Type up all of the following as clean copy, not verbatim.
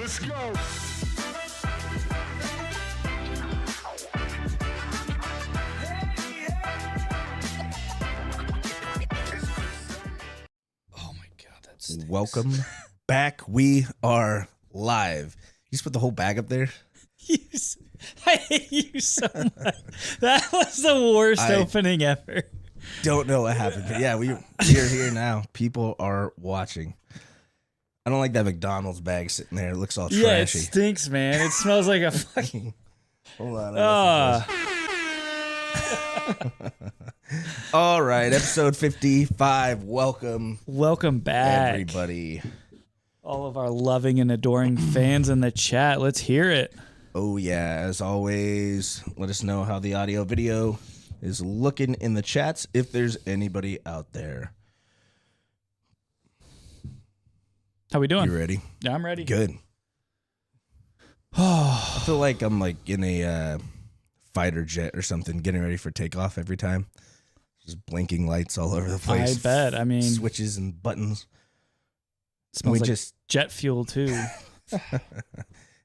Let's go. Oh my God, that stinks. Welcome back. We are live. You just put the whole bag up there? I hate you so much. That was the worst opening ever. Don't know what happened, but yeah, we are here now. People are watching. I don't like that McDonald's bag sitting there. It looks all trashy. Yeah, it stinks, man. It smells like a fucking... Hold on. All right, episode 55. Welcome. Welcome back, everybody. All of our loving and adoring fans in the chat. Let's hear it. Oh, yeah. As always, let us know how the audio video is looking in the chats if there's anybody out there. How we doing? You ready? Yeah, I'm ready. Good. I feel like I'm like in a fighter jet or something, getting ready for takeoff every time. Just blinking lights all over the place. I bet. I mean, switches and buttons. Smells like jet fuel too.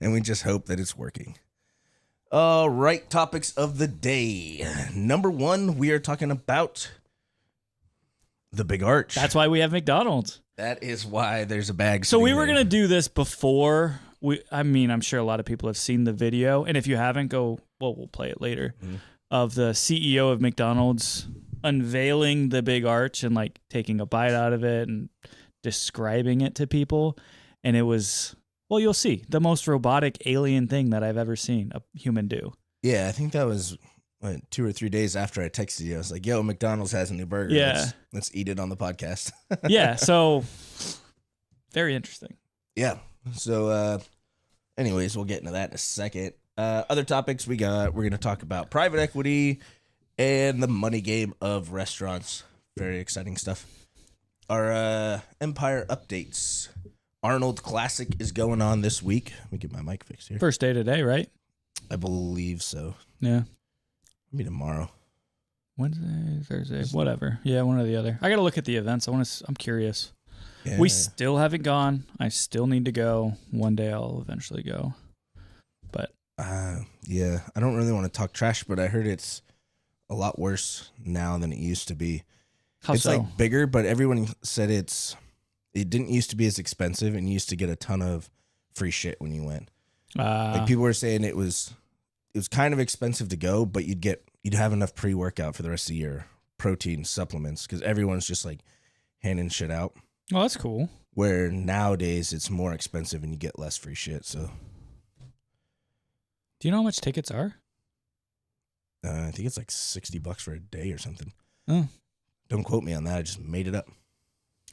And we just hope that it's working. All right, topics of the day. Number one, we are talking about the Big Arch. That's why we have McDonald's. That is why there's a bag. So we were going to do this before. I'm sure a lot of people have seen the video. And if you haven't, we'll play it later. Mm-hmm. Of the CEO of McDonald's unveiling the Big Arch and like taking a bite out of it and describing it to people. And it was, well, you'll see, the most robotic alien thing that I've ever seen a human do. Yeah, I think that was 2 or 3 days after I texted you. I was like, yo, McDonald's has a new burger. Yeah. Let's eat it on the podcast. Yeah, so very interesting. Yeah. So anyways, we'll get into that in a second. Other topics we're going to talk about private equity and the money game of restaurants. Very exciting stuff. Our Empire updates. Arnold Classic is going on this week. Let me get my mic fixed here. First day today, right? I believe so. Yeah. Maybe tomorrow. Wednesday, Thursday, whatever. Yeah, one or the other. I got to look at the events. I'm curious. Yeah. We still haven't gone. I still need to go. One day I'll eventually go. But yeah, I don't really want to talk trash, but I heard it's a lot worse now than it used to be. It's so? Like bigger, but everyone said it didn't used to be as expensive, and you used to get a ton of free shit when you went. Like people were saying it was kind of expensive to go, but you'd have enough pre-workout for the rest of the year, protein supplements, because everyone's just like handing shit out. Oh, that's cool. Where nowadays it's more expensive and you get less free shit. So, do you know how much tickets are? I think it's like $60 for a day or something. Oh. Don't quote me on that. I just made it up.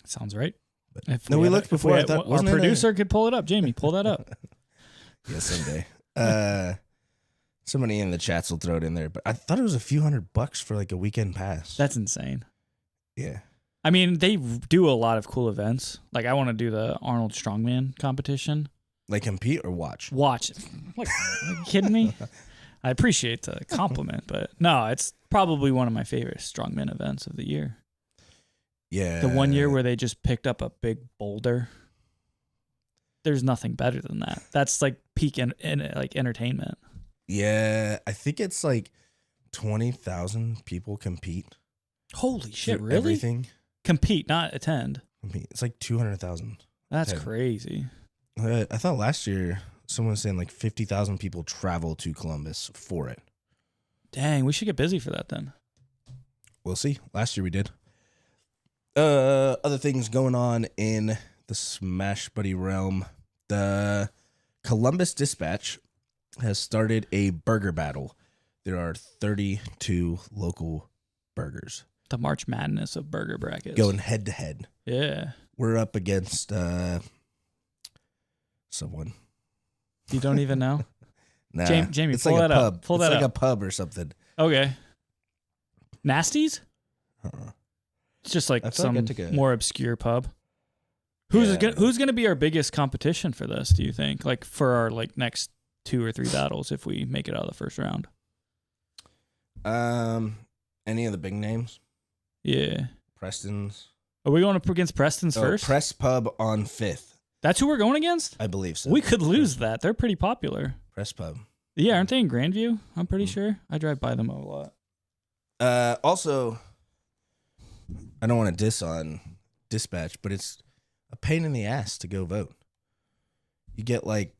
Sounds right. But we looked before. I thought our producer could pull it up. Jamie, pull that up. Yeah, someday. Somebody in the chats will throw it in there, but I thought it was a few $100 for like a weekend pass. That's insane. Yeah. I mean, they do a lot of cool events. Like, I want to do the Arnold Strongman competition. Like compete or watch? Watch. What, are you kidding me? I appreciate the compliment, but no, it's probably one of my favorite strongman events of the year. Yeah. The one year where they just picked up a big boulder. There's nothing better than that. That's like peak like entertainment. Yeah, I think it's like 20,000 people compete. Holy shit, really? Everything. Compete, not attend. It's like 200,000. That's crazy. I thought last year someone was saying like 50,000 people travel to Columbus for it. Dang, we should get busy for that then. We'll see. Last year we did. Other things going on in the Smash Buddy realm. The Columbus Dispatch has started a burger battle. There are 32 local burgers. The March Madness of burger brackets. Going head to head. Yeah. We're up against someone. You don't even know? Nah. Jamie, it's pull like that a pub. up. Pull that it's like up. a pub or something. Okay. Nasties? Uh-uh. It's just like some like more obscure pub. Who's gonna be our biggest competition for this, do you think? Like for our like next 2 or 3 battles if we make it out of the first round? Any of the big names? Yeah. Preston's. Are we going up against Preston's first? Press Pub on 5th. That's who we're going against? I believe so. We could lose that. They're pretty popular. Press Pub. Yeah, aren't they in Grandview? I'm pretty sure. I drive by them a lot. Also, I don't want to diss on Dispatch, but it's a pain in the ass to go vote. You get like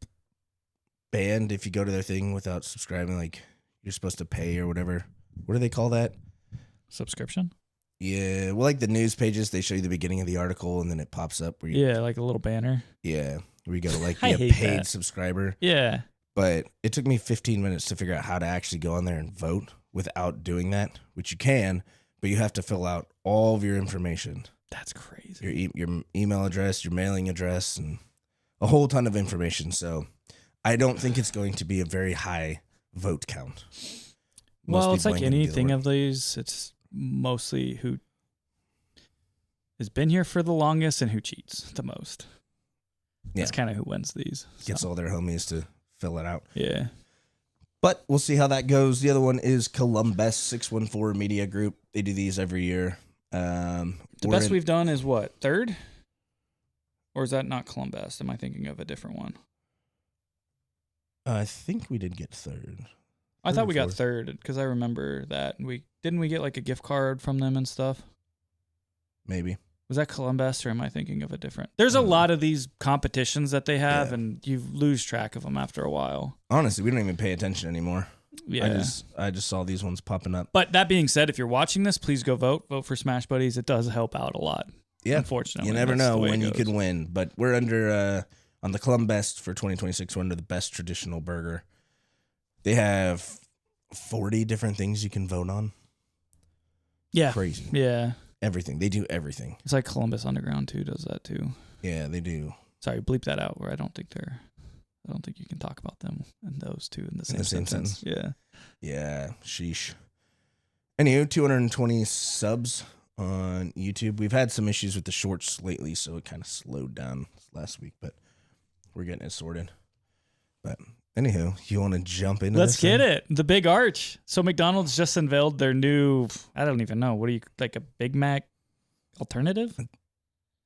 banned if you go to their thing without subscribing. Like you're supposed to pay or whatever. What do they call that? Subscription? Yeah, well, like the news pages, they show you the beginning of the article and then it pops up where you, Yeah, like a little banner. yeah, where you go to like I be a hate paid that. subscriber. Yeah. But it took me 15 minutes to figure out how to actually go on there and vote without doing that, which you can, but you have to fill out all of your information. That's crazy. Your email address, your mailing address, and a whole ton of information. So I don't think it's going to be a very high vote count. Well, it's people like ain't gonna do the anything work. of these. It's mostly who has been here for the longest and who cheats the most. That's kind of who wins these. Gets all their homies to fill it out. Yeah. But we'll see how that goes. The other one is Columbus 614 Media Group. They do these every year. The best we've done is what, third? Or is that not Columbus? Am I thinking of a different one? I think we did get third. I thought we got fourth. third because I remember that we get like a gift card from them and stuff. Maybe. Was that Columbus or am I thinking of a different? There's a lot of these competitions that they have, Yeah. and you lose track of them after a while. Honestly, we don't even pay attention anymore. Yeah. I just saw these ones popping up. But that being said, if you're watching this, please go vote. Vote for Smash Buddies. It does help out a lot. Yeah. Unfortunately. You never that's the know way it when you goes. could win. But we're under on the Columbus for 2026. We're under the best traditional burger. They have 40 different things you can vote on. Yeah. Crazy. Yeah. Everything. They do everything. It's like Columbus Underground too does that too. Yeah, they do. Sorry, bleep that out. Where I don't think you can talk about them and those two in the same sentence. Yeah. Yeah, sheesh. Anywho, 220 subs on YouTube. We've had some issues with the shorts lately, so it kind of slowed down last week, but we're getting it sorted. But anywho, you want to jump into Let's this get thing? it. The big arch. So McDonald's just unveiled their new, I don't even know. What do you, like a Big Mac alternative?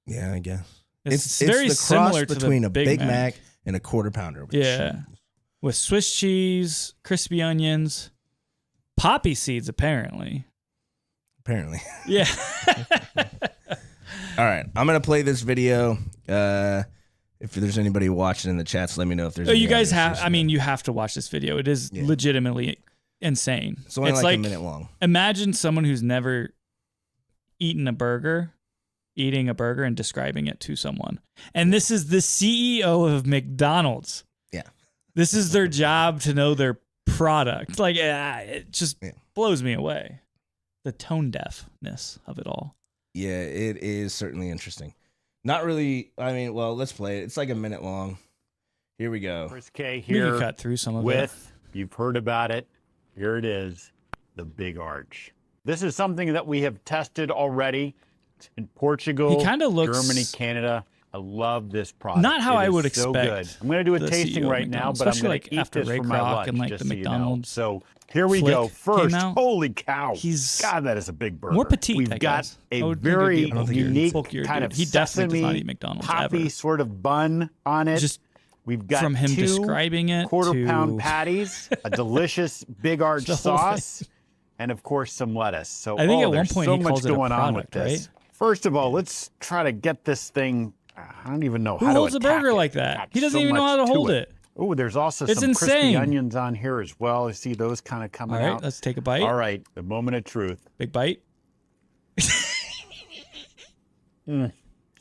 Yeah, I guess. It's the very cross similar to between the a Big Mac and a quarter pounder. With Yeah. cheese. with Swiss cheese, crispy onions, poppy seeds, apparently. Apparently. Yeah. All right, I'm gonna play this video. If there's anybody watching in the chats, let me know if there's. Oh, any you guys others have, listening. I mean, you have to watch this video. It is Yeah. legitimately insane. It's only like a minute long. Imagine someone who's never eaten a burger, eating a burger and describing it to someone. And this is the CEO of McDonald's. Yeah. This is their job to know their product. Like, it just blows me away. The tone deafness of it all. Yeah, it is certainly interesting. Not really. I mean, well, let's play it. It's like a minute long. Here we go. Chris K We can here cut through some of it. with, you've heard about it, here it is, the Big Arch. This is something that we have tested already in Portugal, He kinda looks- Germany, Canada. I love this product. Not how It I is would so expect good. I'm going to do a the tasting CEO of right now, McDonald's, but I'm especially going to like eat after this Ray for my Kroc lunch, and like just the so you know. McDonald's So here we flick go. came First, out. holy cow. He's God, that is a big burger. more petite, We've I got guess. I would a think it'd very be bulkier. unique Bulkier kind dude. of He definitely does not sesame eat McDonald's poppy ever. sort of bun on it. Just We've got from him two describing it quarter-pound to- patties, a delicious Big Arch The whole sauce, and of course some lettuce. So I think at one there's point so he much calls it a going on with product, this. right? First of all, let's try to get this thing. I don't even know Who how to holds a attack burger it. like that? Got He doesn't so even know much how to hold it. Oh, there's also It's some crispy insane. onions on here as well. I see those kind of coming All right, out. let's take a bite. All right, the moment of truth. Big bite.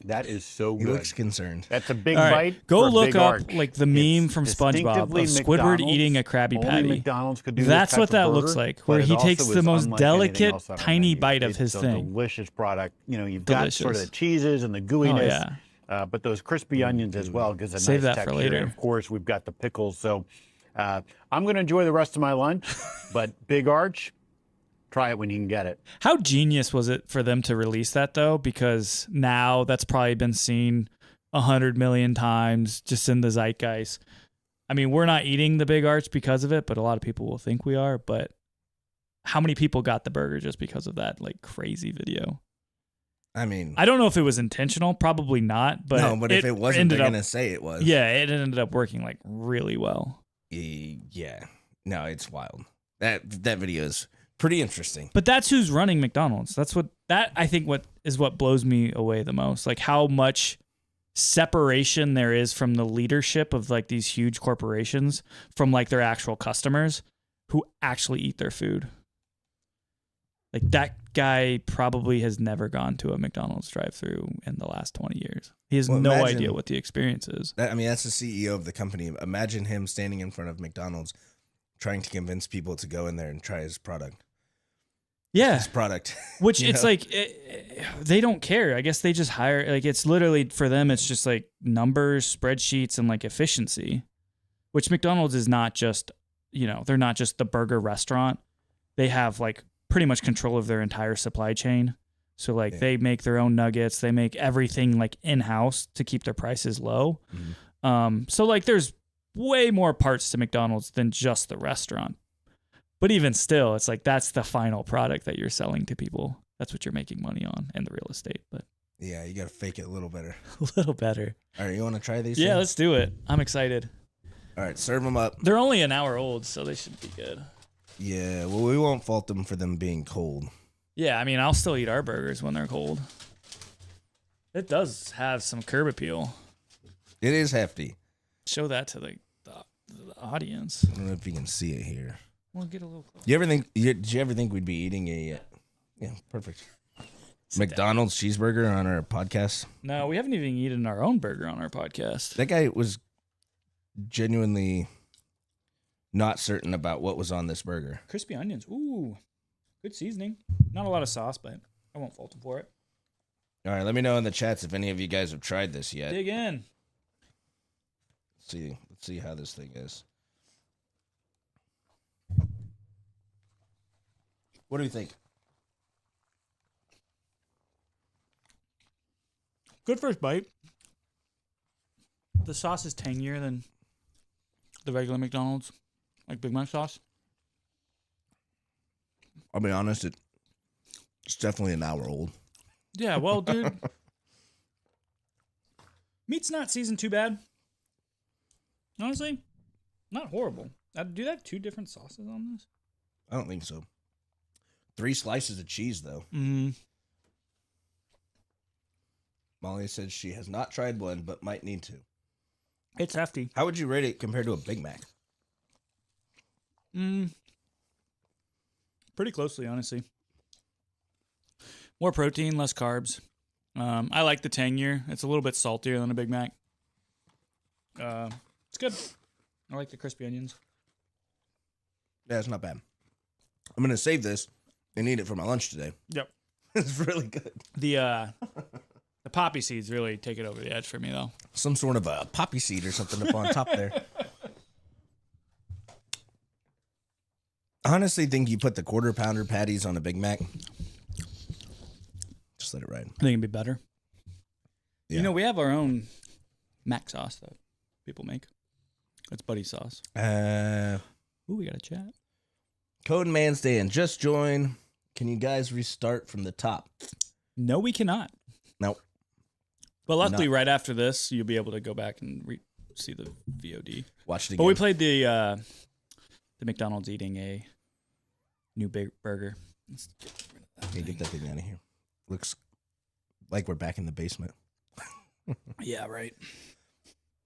That is so He good. looks concerned. That's a big All right, bite. go for a look Big up Arch. like the meme It's from SpongeBob of distinctively Squidward McDonald's. eating a Krabby Only Patty. McDonald's could do this That's type what of that burger, looks like, but where it he also takes is the most unlike anything delicate, else on our tiny menu. bite of It's his a thing. delicious product. You know, you've got sort of Delicious. the cheeses and the gooiness, yeah. but those crispy onions as well gives a Save nice that for texture. later. And of course, we've got the pickles. So I'm going to enjoy the rest of my lunch, but Big Arch, try it when you can get it. How genius was it for them to release that though? Because now that's probably been seen 100 million times just in the zeitgeist. I mean, we're not eating the Big Arch because of it, but a lot of people will think we are. But how many people got the burger just because of that like crazy video? I mean, I don't know if it was intentional, probably not, but no, but if it wasn't, they're gonna say it was. Yeah, it ended up working like really well. Yeah, no, it's wild. That video is pretty interesting. But that's who's running McDonald's. I think what blows me away the most, like how much separation there is from the leadership of like these huge corporations from like their actual customers who actually eat their food. Like that guy probably has never gone to a McDonald's drive-thru in the last 20 years. He has no idea what the experience is. I mean, that's the CEO of the company. Imagine him standing in front of McDonald's trying to convince people to go in there and try his product. Yeah. His product. Which it's like, they don't care. I guess they just hire, like it's literally for them, it's just like numbers, spreadsheets, and like efficiency, which McDonald's is not just, they're not just the burger restaurant. They have like pretty much control of their entire supply chain. So like they make their own nuggets. They make everything like in-house to keep their prices low. Mm-hmm. So like there's way more parts to McDonald's than just the restaurant. But even still, it's like that's the final product that you're selling to people. That's what you're making money on, and the real estate. But yeah, you got to fake it a little better. A little better. All right, you want to try these? Yeah, things? let's do it. I'm excited. All right, serve them up. They're only an hour old, so they should be good. Yeah, well, we won't fault them for them being cold. Yeah, I mean, I'll still eat our burgers when they're cold. It does have some curb appeal. It is hefty. Show that to the audience. I don't know if you can see it here. We'll get a little closer. Did you ever think we'd be eating a yeah, perfect. McDonald's cheeseburger on our podcast? No, we haven't even eaten our own burger on our podcast. That guy was genuinely not certain about what was on this burger. Crispy onions. Ooh, good seasoning. Not a lot of sauce, but I won't fault him for it. All right, let me know in the chats if any of you guys have tried this yet. Dig in. Let's see how this thing is. What do you think? Good first bite. The sauce is tangier than the regular McDonald's, like Big Mac sauce. I'll be honest, it's definitely an hour old. Yeah, well, dude. Meat's not seasoned too bad. Honestly, not horrible. Do they have 2 different sauces on this? I don't think so. 3 slices of cheese, though. Mm-hmm. Molly says she has not tried one, but might need to. It's hefty. How would you rate it compared to a Big Mac? Pretty closely, honestly. More protein, less carbs. I like the tangier. It's a little bit saltier than a Big Mac. It's good. I like the crispy onions. Yeah, it's not bad. I'm going to save this and eat it for my lunch today. Yep. It's really good. The poppy seeds really take it over the edge for me, though. Some sort of a poppy seed or something up on top there. I honestly think you put the quarter pounder patties on a Big Mac. Just let it ride. I think it'd be better. Yeah. We have our own mac sauce that people make. It's buddy sauce. Ooh, we got a chat. Code Man's Day and just join. Can you guys restart from the top? No, we cannot. Nope. But luckily, right after this, you'll be able to go back and see the VOD. Watch it again. But we played the McDonald's eating a new big burger. Let's get that thing out of here. Looks like we're back in the basement. Yeah, right.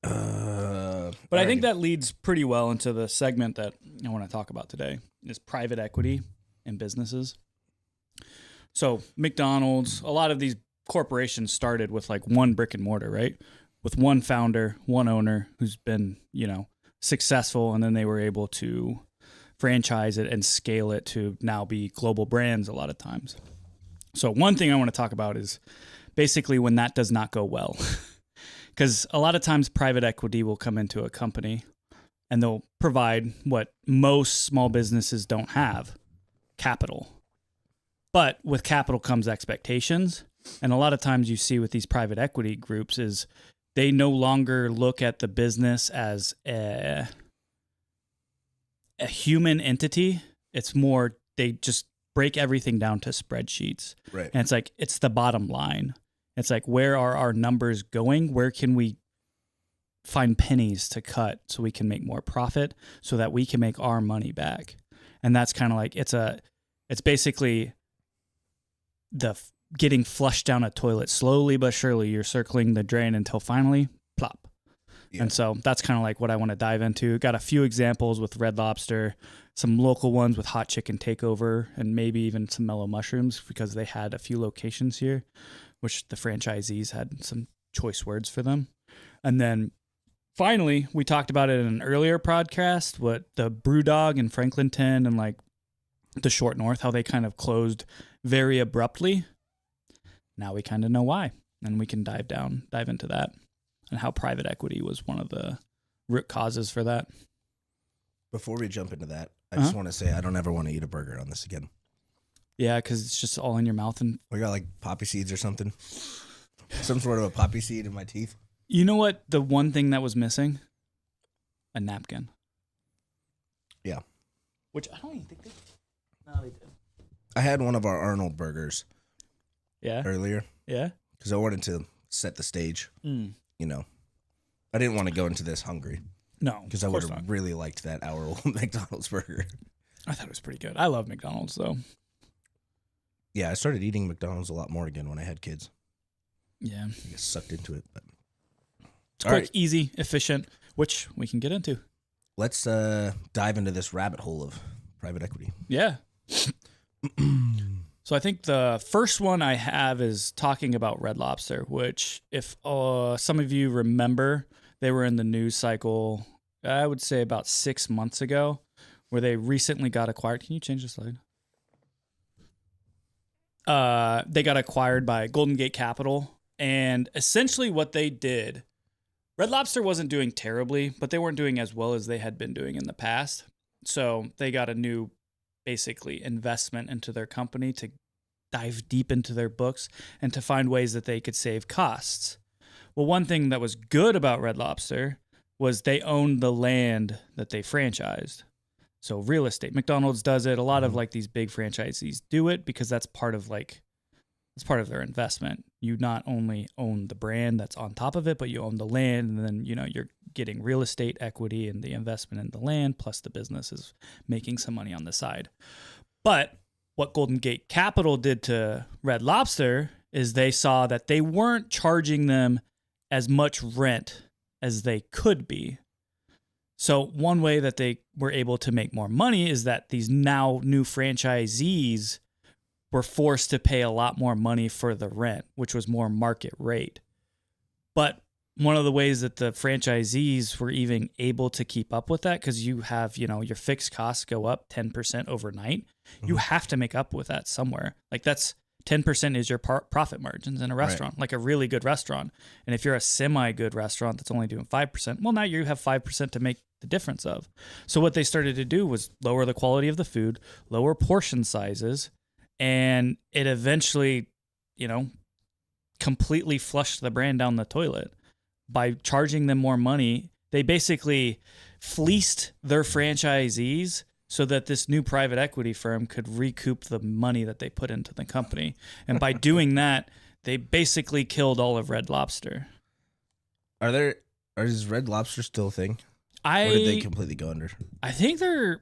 But I think that leads pretty well into the segment that I want to talk about today is private equity in businesses. So McDonald's, a lot of these corporations started with like one brick and mortar, right? With one founder, one owner who's been, successful, and then they were able to franchise it and scale it to now be global brands a lot of times. So one thing I want to talk about is basically when that does not go well. Because a lot of times private equity will come into a company and they'll provide what most small businesses don't have, capital. But with capital comes expectations. And a lot of times you see with these private equity groups is they no longer look at the business as a human entity. It's more they just break everything down to spreadsheets. Right. And it's like, it's the bottom line. It's like, where are our numbers going? Where can we find pennies to cut so we can make more profit so that we can make our money back? And that's kind of like, it's basically getting flushed down a toilet slowly but surely. You're circling the drain until finally plop. Yeah. And so that's kind of like what I want to dive into. Got a few examples with Red Lobster, some local ones with Hot Chicken Takeover, and maybe even some Mellow Mushrooms, because they had a few locations here, which the franchisees had some choice words for them. And then finally, we talked about it in an earlier podcast, what the Brewdog in Franklinton and like the Short North, how they kind of closed very abruptly. Now we kind of know why, and we can dive into that, and how private equity was one of the root causes for that. Before we jump into that, I just want to say I don't ever want to eat a burger on this again. Yeah, because it's just all in your mouth. And we got like poppy seeds or something. Some sort of a poppy seed in my teeth. You know what? The one thing that was missing? A napkin. Yeah. Which I don't even think they did. No, they did. I had one of our Arnold burgers. Yeah. Earlier. Yeah. Because I wanted to set the stage. You know, I didn't want to go into this hungry. No. Because I would have really liked that hour-old McDonald's burger. I thought it was pretty good. I love McDonald's, though. Yeah, I started eating McDonald's a lot more again when I had kids. Yeah. I get sucked into it. But. It's quick, easy, efficient, which we can get into. Let's dive into this rabbit hole of private equity. Yeah. So I think the first one I have is talking about Red Lobster, which if some of you remember, they were in the news cycle, I would say about 6 months ago, where they recently got acquired. Can you change the slide? They got acquired by Golden Gate Capital. And essentially what they did, Red Lobster wasn't doing terribly, but they weren't doing as well as they had been doing in the past. So they got a new, basically, investment into their company to dive deep into their books and to find ways that they could save costs. Well, one thing that was good about Red Lobster was they owned the land that they franchised. So real estate, McDonald's does it. A lot of like these big franchisees do it because that's part of their investment. You not only own the brand that's on top of it, but you own the land, and then, you know, you're getting real estate equity and the investment in the land, plus the business is making some money on the side. But what Golden Gate Capital did to Red Lobster is they saw that they weren't charging them as much rent as they could be. So one way that they were able to make more money is that these now new franchisees were forced to pay a lot more money for the rent, which was more market rate. But one of the ways that the franchisees were even able to keep up with that, because you have, you know, your fixed costs go up 10% overnight. You have to make up with that somewhere. Like that's 10% is your profit margins in a restaurant, like a really good restaurant. And if you're a semi-good restaurant that's only doing 5%, well, now you have 5% to make the difference of. So what they started to do was lower the quality of the food, lower portion sizes, and it eventually, you know, completely flushed the brand down the toilet. By charging them more money, they basically fleeced their franchisees so that this new private equity firm could recoup the money that they put into the company. And by doing that, they basically killed all of Red Lobster. Is Red Lobster still a thing? Or did they completely go under? I think there's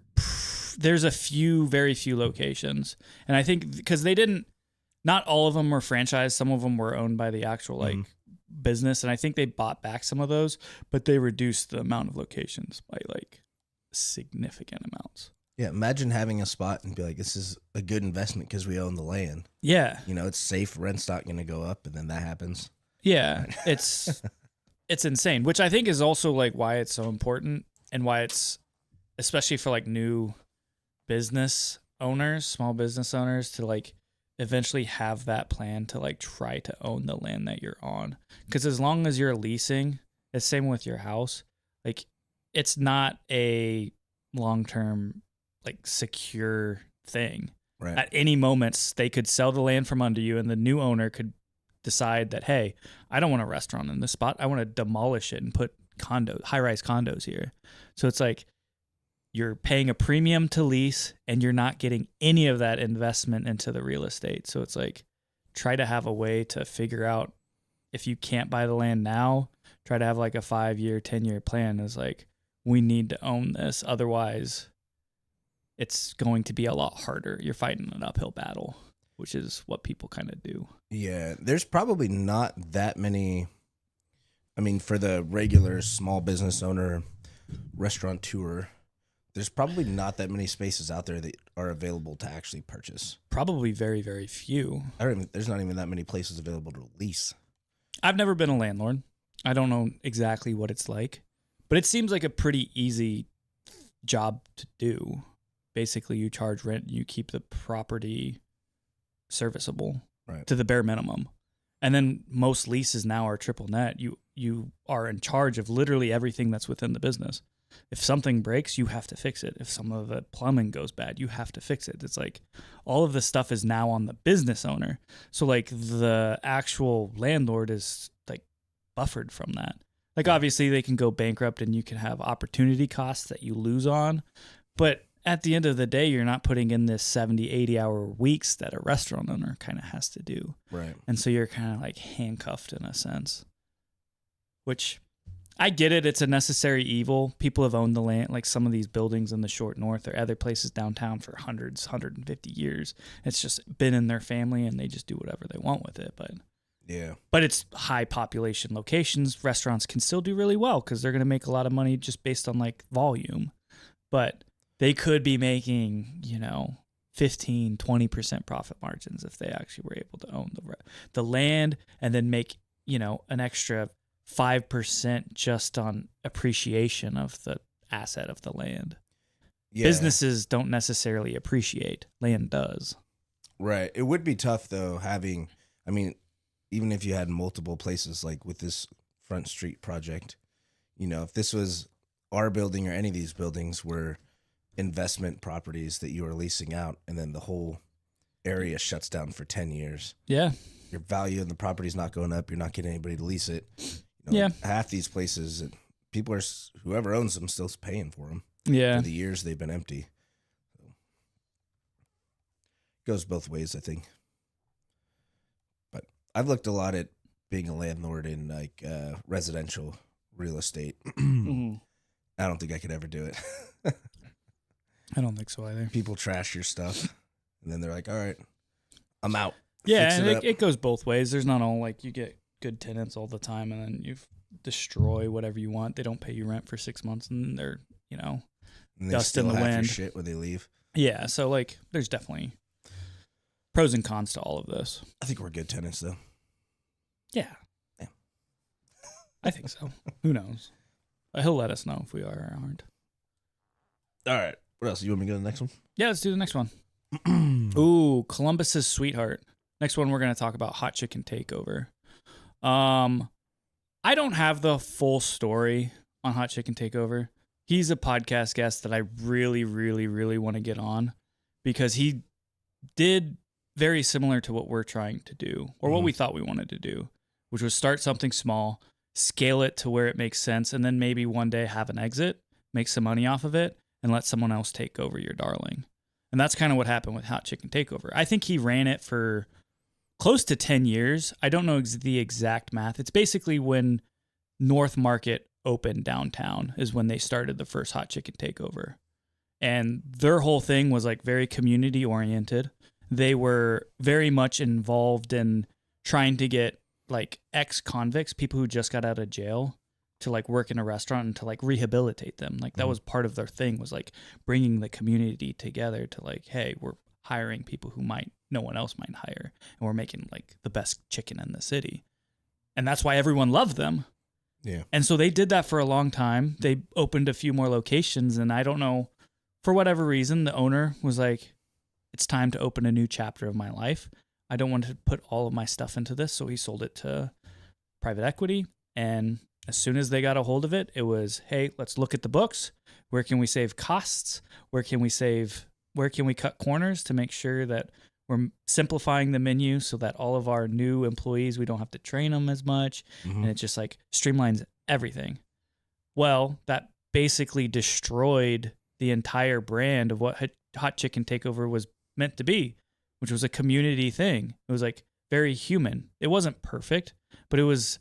very few locations. And I think because not all of them were franchised. Some of them were owned by the actual business. And I think they bought back some of those, but they reduced the amount of locations by like significant amounts. Yeah, imagine having a spot and be like, this is a good investment because we own the land. Yeah. You know, it's safe, rent's not going to go up, and then that happens. Yeah, it's insane, which I think is also like why it's so important and why it's, especially for like new business owners, small business owners, to like eventually have that plan to like try to own the land that you're on. Because as long as you're leasing, the same with your house, like it's not a long-term like secure thing. Right. At any moments they could sell the land from under you, and the new owner could decide that, hey, I don't want a restaurant in this spot. I want to demolish it and put high-rise condos here. So it's like you're paying a premium to lease and you're not getting any of that investment into the real estate. So it's like, try to have a way to figure out if you can't buy the land now, try to have like a 5-year, 10-year plan is like, we need to own this. Otherwise, it's going to be a lot harder. You're fighting an uphill battle, which is what people kind of do. Yeah, there's probably not that many. I mean, for the regular small business owner, restaurateur, there's probably not that many spaces out there that are available to actually purchase. Probably very, very few. There's not even that many places available to lease. I've never been a landlord. I don't know exactly what it's like, but it seems like a pretty easy job to do. Basically, you charge rent, you keep the property serviceable to the bare minimum. And then most leases now are triple net. You are in charge of literally everything that's within the business. If something breaks, you have to fix it. If some of the plumbing goes bad, you have to fix it. It's like all of this stuff is now on the business owner. So like the actual landlord is like buffered from that. Like obviously they can go bankrupt and you can have opportunity costs that you lose on. But at the end of the day, you're not putting in this 70, 80-hour weeks that a restaurant owner kind of has to do. Right. And so you're kind of like handcuffed in a sense, which I get it. It's a necessary evil. People have owned the land, like some of these buildings in the short north or other places downtown for 150 years. It's just been in their family and they just do whatever they want with it. But it's high population locations. Restaurants can still do really well because they're going to make a lot of money just based on like volume. But they could be making, 15, 20% profit margins if they actually were able to own the land and then make, an extra 5% just on appreciation of the asset of the land. Yeah. Businesses don't necessarily appreciate. Land does. Right. It would be tough, though, even if you had multiple places like with this Front Street project, if this was our building or any of these buildings were investment properties that you are leasing out and then the whole area shuts down for 10 years. Yeah. Your value in the property is not going up. You're not getting anybody to lease it. Half these places, people are, whoever owns them, still paying for them. Yeah. For the years they've been empty. So, goes both ways, I think. But I've looked a lot at being a landlord in like residential real estate. Mm-hmm. I don't think I could ever do it. I don't think so either. People trash your stuff, and then they're like, all right, I'm out. Yeah, and it goes both ways. There's not all like you get good tenants all the time, and then you destroy whatever you want. They don't pay you rent for 6 months, and they're, and they dust still in the have wind. Your shit when they leave. Yeah, so like there's definitely pros and cons to all of this. I think we're good tenants, though. Yeah. I think so. Who knows? But he'll let us know if we are or aren't. All right. What else? You want me to go to the next one? Yeah, let's do the next one. Ooh, Columbus's Sweetheart. Next one, we're going to talk about Hot Chicken Takeover. I don't have the full story on Hot Chicken Takeover. He's a podcast guest that I really, really, really want to get on because he did very similar to what we're trying to do or what we thought we wanted to do, which was start something small, scale it to where it makes sense, and then maybe one day have an exit, make some money off of it, and let someone else take over your darling. And that's kind of what happened with Hot Chicken Takeover. I think he ran it for close to 10 years. I don't know the exact math. It's basically when North Market opened downtown is when they started the first Hot Chicken Takeover. And their whole thing was like very community oriented. They were very much involved in trying to get like ex-convicts, people who just got out of jail, to like work in a restaurant and to like rehabilitate them. Like that was part of their thing, was like bringing the community together to like, hey, we're hiring people who no one else might hire, and we're making like the best chicken in the city. And that's why everyone loved them. Yeah. And so they did that for a long time. They opened a few more locations, and I don't know, for whatever reason, the owner was like, it's time to open a new chapter of my life. I don't want to put all of my stuff into this. So he sold it to private equity. And as soon as they got a hold of it, it was, hey, let's look at the books. Where can we save costs? Where can we cut corners to make sure that we're simplifying the menu so that all of our new employees, we don't have to train them as much. And it just like streamlines everything. Well, that basically destroyed the entire brand of what Hot Chicken Takeover was meant to be, which was a community thing. It was like very human. It wasn't perfect, but it was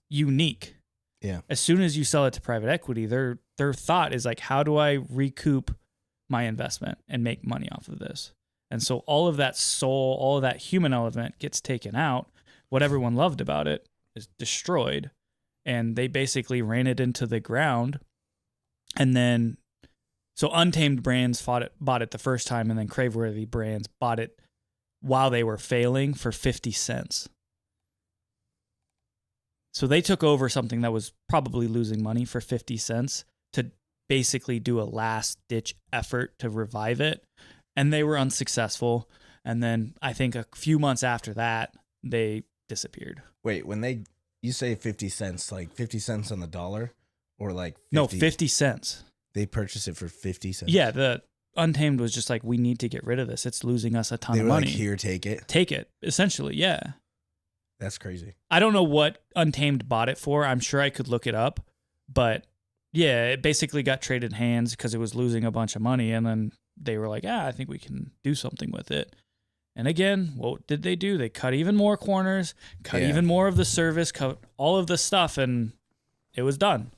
unique. Yeah. As soon as you sell it to private equity, their thought is like, how do I recoup my investment and make money off of this? And so all of that soul, all of that human element gets taken out. What everyone loved about it is destroyed. And they basically ran it into the ground. And then, so Untamed Brands bought it the first time, and then Craveworthy Brands bought it while they were failing for 50 cents. So they took over something that was probably losing money for 50 cents to basically do a last-ditch effort to revive it. And they were unsuccessful. And then I think a few months after that, they disappeared. Wait, when you say 50 cents, like 50 cents on the dollar, or like 50, No, 50 cents. They purchased it for 50 cents. Yeah, the Untamed was just like, we need to get rid of this. It's losing us a ton They of were money. like, here, take it. Take it, essentially, yeah. That's crazy. I don't know what Untamed bought it for. I'm sure I could look it up. But yeah, it basically got traded hands because it was losing a bunch of money. And then they were like, I think we can do something with it. And again, what did they do? They cut even more corners, cut even more of the service, cut all of the stuff, and it was done.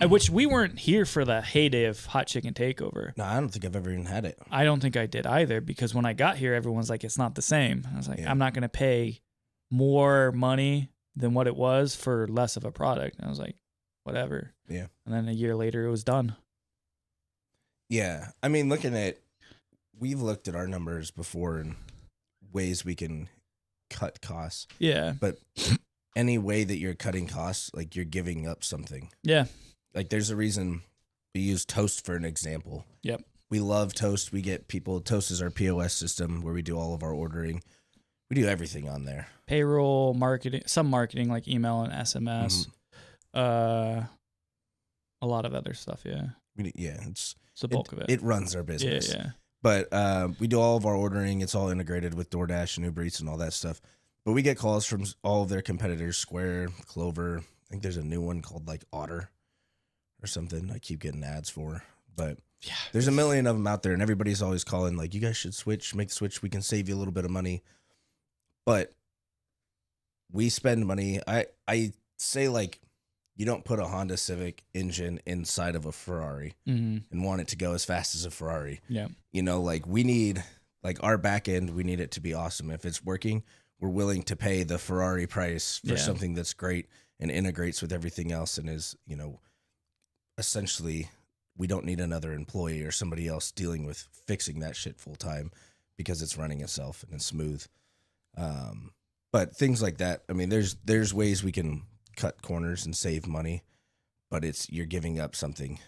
Which we weren't here for the heyday of Hot Chicken Takeover. No, I don't think I've ever even had it. I don't think I did either, because when I got here, everyone's like, it's not the same. I was like, I'm not going to pay more money than what it was for less of a product. And I was like, whatever. Yeah. And then a year later, it was done. Yeah. I mean, we've looked at our numbers before and ways we can cut costs. Yeah. But any way that you're cutting costs, like you're giving up something. Yeah. Like there's a reason we use Toast for an example. Yep. We love Toast. We get people. Toast is our POS system where we do all of our ordering. We do everything on there. Payroll, marketing, some marketing like email and SMS. A lot of other stuff. Yeah. It's the bulk of it. It runs our business. Yeah. But we do all of our ordering. It's all integrated with DoorDash and Uber Eats and all that stuff. But we get calls from all of their competitors, Square, Clover. I think there's a new one called like Otter or something I keep getting ads for. But there's a million of them out there, and everybody's always calling like, you guys should switch, make the switch. We can save you a little bit of money. But we spend money. I say like, you don't put a Honda Civic engine inside of a Ferrari and want it to go as fast as a Ferrari. Yeah. You know, like we need, like our back end, we need it to be awesome. If it's working, we're willing to pay the Ferrari price for something that's great and integrates with everything else and is, you know, essentially we don't need another employee or somebody else dealing with fixing that shit full time because it's running itself and it's smooth. But things like that, I mean, there's ways we can cut corners and save money, but you're giving up something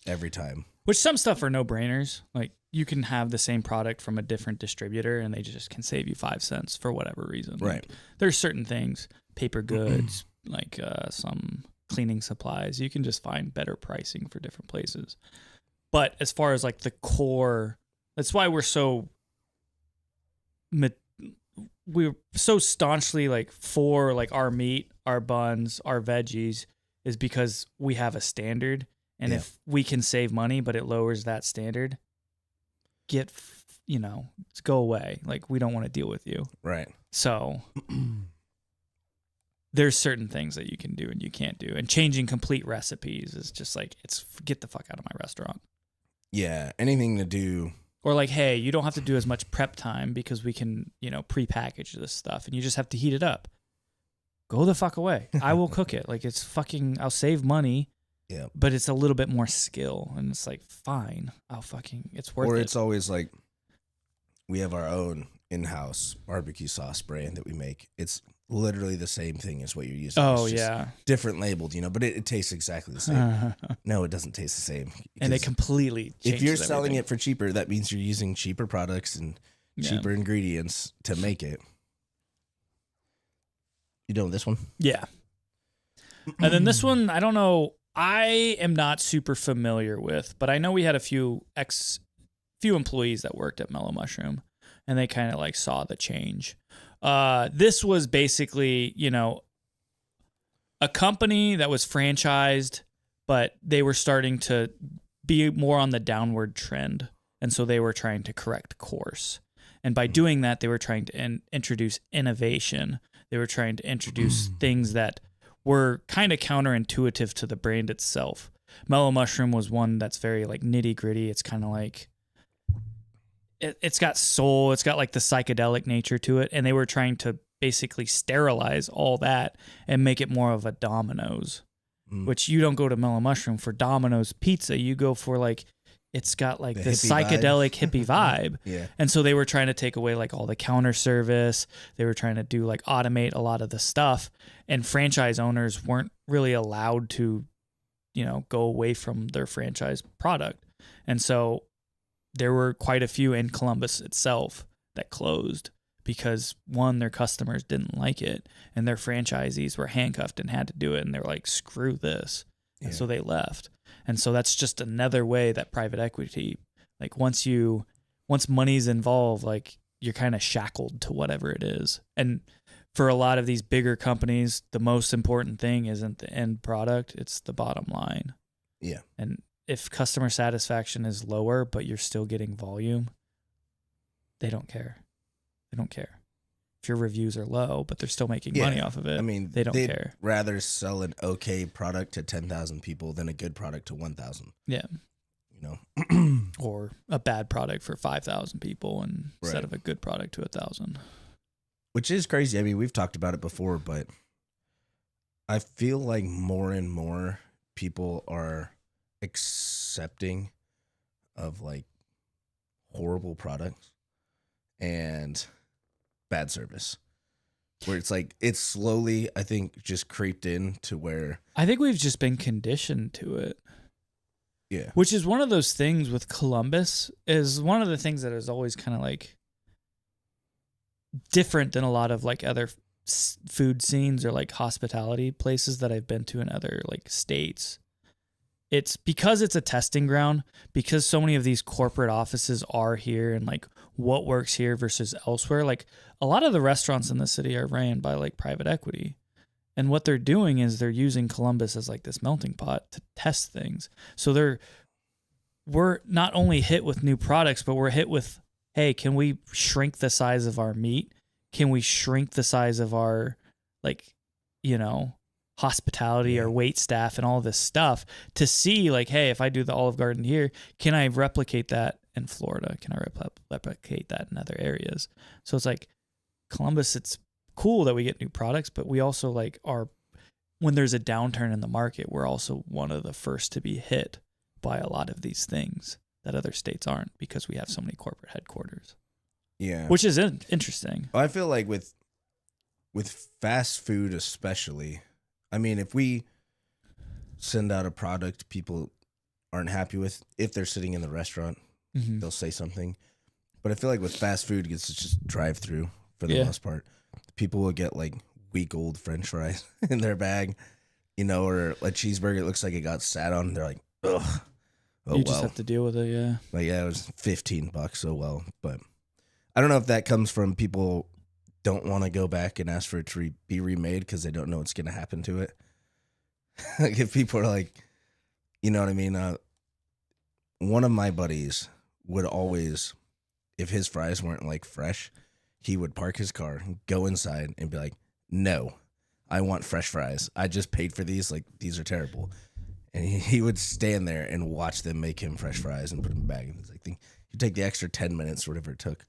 every time. Which some stuff are no-brainers. Like you can have the same product from a different distributor and they just can save you 5 cents for whatever reason. Right. Like, there's certain things, paper goods, like some cleaning supplies, you can just find better pricing for different places. But as far as like the core, that's why we're so staunchly like for like our meat, our buns, our veggies, is because we have a standard. And if we can save money, but it lowers that standard, go away. Like we don't want to deal with you. Right. So there's certain things that you can do and you can't do. And changing complete recipes is just like, get the fuck out of my restaurant. Yeah. Anything to do. Or like, hey, you don't have to do as much prep time because we can, prepackage this stuff and you just have to heat it up. Go the fuck away. I will cook it. Like I'll save money. Yeah. But it's a little bit more skill. And it's like, fine, it's worth it. Or it's always like, we have our own in-house barbecue sauce brand that we make. It's literally the same thing as what you're using. Oh, it's just yeah. different labeled, but it tastes exactly the same. No, it doesn't taste the same. And it completely changes if you're selling everything. it for cheaper, that means you're using cheaper products and cheaper ingredients to make it. You doing this one? Yeah. And then this one, I don't know. I am not super familiar with, but I know we had a few employees that worked at Mellow Mushroom, and they kind of like saw the change. This was basically, a company that was franchised but they were starting to be more on the downward trend. And so they were trying to correct course. And by doing that, they were trying to introduce innovation. They were trying to introduce things that were kind of counterintuitive to the brand itself. Mellow Mushroom was one that's very like nitty gritty. It's kind of like, it's got soul. It's got like the psychedelic nature to it. And they were trying to basically sterilize all that and make it more of a Domino's, which you don't go to Mellow Mushroom for Domino's pizza. You go for like, it's got like the psychedelic hippie vibe. Yeah. And so they were trying to take away like all the counter service. They were trying to do like automate a lot of the stuff, and franchise owners weren't really allowed to, go away from their franchise product. And so there were quite a few in Columbus itself that closed because one, their customers didn't like it, and their franchisees were handcuffed and had to do it. And they were like, screw this. And so they left. And so that's just another way that private equity, like once money's involved, like you're kind of shackled to whatever it is. And for a lot of these bigger companies, the most important thing isn't the end product, it's the bottom line. Yeah. And if customer satisfaction is lower, but you're still getting volume, they don't care. They don't care. If your reviews are low, but they're still making money off of it, I mean, they don't they'd care. rather sell an okay product to 10,000 people than a good product to 1,000. Yeah. Or a bad product for 5,000 people instead of a good product to 1,000. Which is crazy. I mean, we've talked about it before, but I feel like more and more people are accepting of like horrible products and bad service, where it's like it's slowly, I think, just creeped in to where I think we've just been conditioned to it. Yeah. Which is one of those things with Columbus, is one of the things that is always kind of like different than a lot of like other food scenes or like hospitality places that I've been to in other like states. It's because it's a testing ground, because so many of these corporate offices are here and like what works here versus elsewhere. Like a lot of the restaurants in the city are ran by like private equity. And what they're doing is they're using Columbus as like this melting pot to test things. So we're not only hit with new products, but we're hit with, hey, can we shrink the size of our meat? Can we shrink the size of our hospitality or wait staff and all this stuff to see like, hey, if I do the Olive Garden here, can I replicate that in Florida? Can I replicate that in other areas? So it's like Columbus, it's cool that we get new products, but we also like when there's a downturn in the market, we're also one of the first to be hit by a lot of these things that other states aren't, because we have so many corporate headquarters. Yeah. Which is interesting. I feel like with fast food especially, I mean, if we send out a product people aren't happy with, if they're sitting in the restaurant, they'll say something. But I feel like with fast food, it's just drive through for the most part. People will get like week-old French fries in their bag, or a cheeseburger. It looks like it got sat on. They're like, ugh. Oh, you just have to deal with it, yeah. Like, yeah, it was $15. Oh, well. But I don't know if that comes from people don't want to go back and ask for it to be remade because they don't know what's going to happen to it. Like, if people are like, you know what I mean? One of my buddies would always, if his fries weren't like fresh, he would park his car, go inside, and be like, no, I want fresh fries. I just paid for these. Like, these are terrible. And he would stand there and watch them make him fresh fries and put them in a bag. And he's like, you take the extra 10 minutes or whatever it took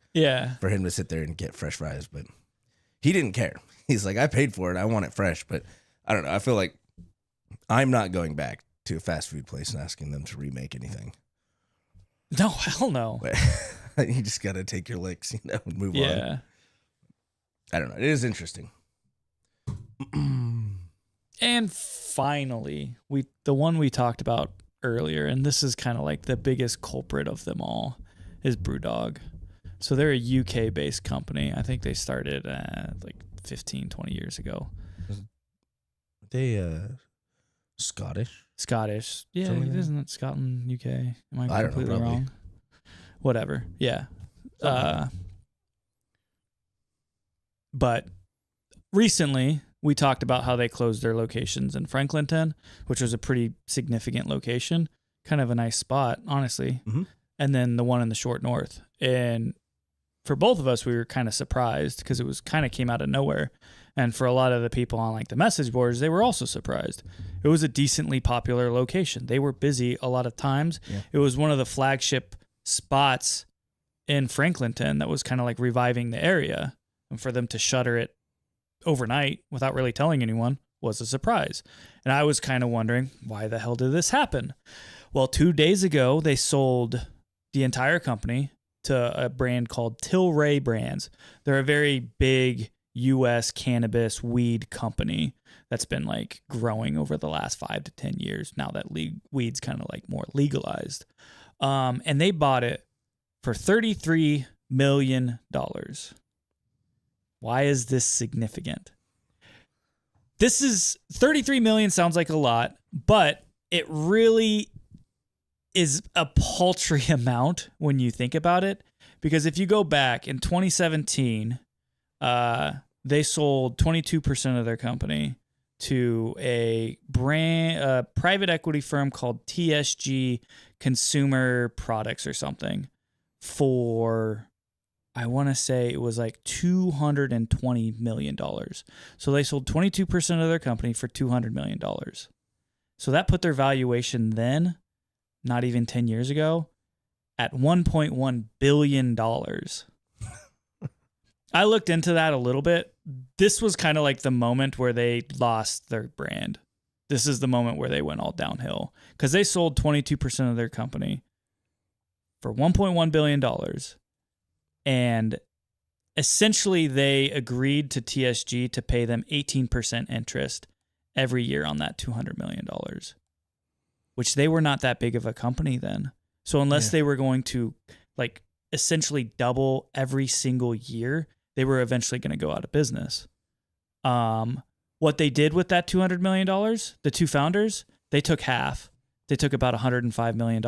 for him to sit there and get fresh fries. But he didn't care. He's like, I paid for it. I want it fresh. But I don't know. I feel like I'm not going back to a fast food place and asking them to remake anything. No, hell no. But you just got to take your licks, and move on. I don't know. It is interesting. And finally, the one we talked about earlier, and this is kind of like the biggest culprit of them all, is BrewDog. So they're a UK-based company. I think they started like 15, 20 years ago. Are they Scottish? Scottish. Yeah, Something like isn't it Scotland, UK? Am I don't completely know, wrong? Whatever. Yeah. But recently, we talked about how they closed their locations in Franklinton, which was a pretty significant location, kind of a nice spot, honestly. Mm-hmm. And then the one in the short north. And for both of us, we were kind of surprised because it was kind of came out of nowhere. And for a lot of the people on like the message boards, they were also surprised. It was a decently popular location. They were busy a lot of times. Yeah. It was one of the flagship spots in Franklinton that was kind of like reviving the area. And for them to shutter it overnight without really telling anyone was a surprise. And I was kind of wondering, why the hell did this happen? Well, 2 days ago, they sold the entire company to a brand called Tilray Brands. They're a very big U.S. cannabis weed company that's been like growing over the last 5 to 10 years now that weed's kind of like more legalized. And they bought it for $33 million. Why is this significant? This is $33 million sounds like a lot, but it really is a paltry amount when you think about it. Because if you go back in 2017, they sold 22% of their company to a private equity firm called TSG Consumer Products or something for, I want to say it was like $220 million. So they sold 22% of their company for $200 million. So that put their valuation then, not even 10 years ago, at $1.1 billion. I looked into that a little bit. This was kind of like the moment where they lost their brand. This is the moment where they went all downhill because they sold 22% of their company for $1.1 billion. And essentially they agreed to TSG to pay them 18% interest every year on that $200 million, which they were not that big of a company then. So unless they were going to like essentially double every single year, they were eventually going to go out of business. What they did with that $200 million, the two founders, they took half. They took about $105 million,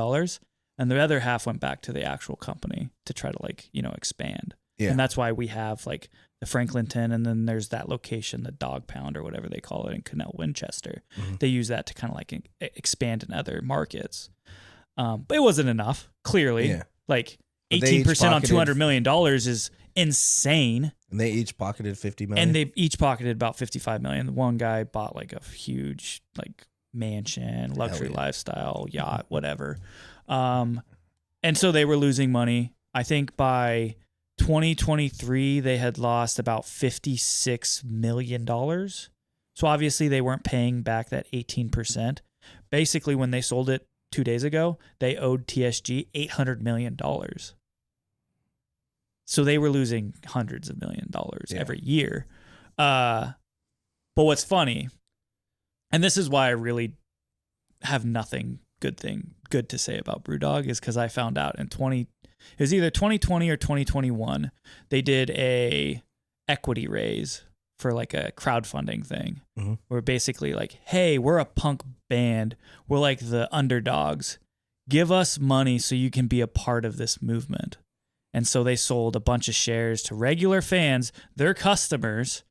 and the other half went back to the actual company to try to like, expand. Yeah. And that's why we have like the Franklinton, and then there's that location, the Dog Pound or whatever they call it in Canal Winchester. Mm-hmm. They use that to kind of like expand in other markets. But it wasn't enough, clearly. Yeah. Like 18% on $200 million is insane. And they each pocketed $50 million. And they each pocketed about $55 million. The one guy bought like a huge like mansion, luxury lifestyle, yacht, whatever. And so they were losing money. I think by 2023, they had lost about $56 million. So obviously they weren't paying back that 18%. Basically, when they sold it 2 days ago, they owed TSG $800 million. So they were losing hundreds of $millions every year. But what's funny, and this is why I really have nothing good to say about BrewDog, is because I found out it was either 2020 or 2021, they did a equity raise for like a crowdfunding thing. Mm-hmm. Where basically like, hey, we're a punk band. We're like the underdogs. Give us money so you can be a part of this movement. And so they sold a bunch of shares to regular fans, their customers,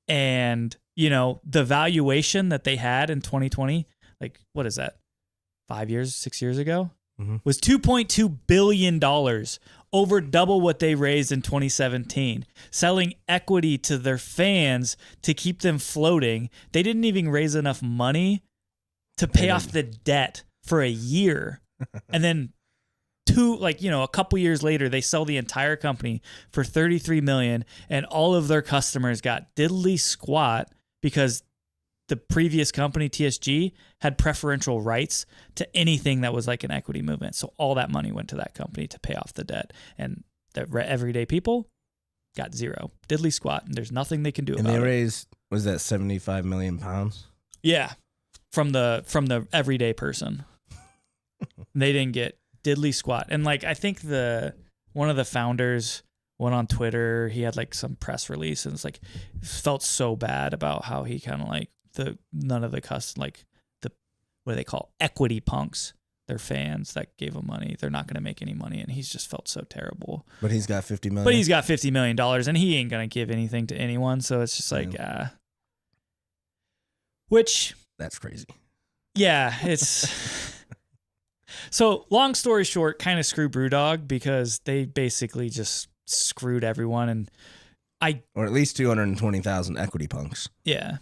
and, the valuation that they had in 2020, like, what is that, 6 years ago, was $2.2 billion, over double what they raised in 2017, selling equity to their fans to keep them floating. They didn't even raise enough money to pay off the debt for a year. And then a couple years later, they sell the entire company for $33 million, and all of their customers got diddly squat because the previous company, TSG, had preferential rights to anything that was like an equity movement. So all that money went to that company to pay off the debt, and the everyday people got zero, diddly squat, and there's nothing they can do about it. And they raised, was that 75 million pounds? Yeah, from the everyday person. They didn't get diddly squat. And like, I think one of the founders went on Twitter, he had like some press release, and it's like, felt so bad about how he kind of like none of the what do they call equity punks, their fans that gave him money, they're not going to make any money, and he's just felt so terrible. But he's got $50 million. But he's got $50 million, and he ain't going to give anything to anyone. So it's just like, Which, That's crazy. yeah, it's so long story short, kind of screw Brewdog because they basically just screwed everyone. And Or at least 220,000 equity punks. yeah.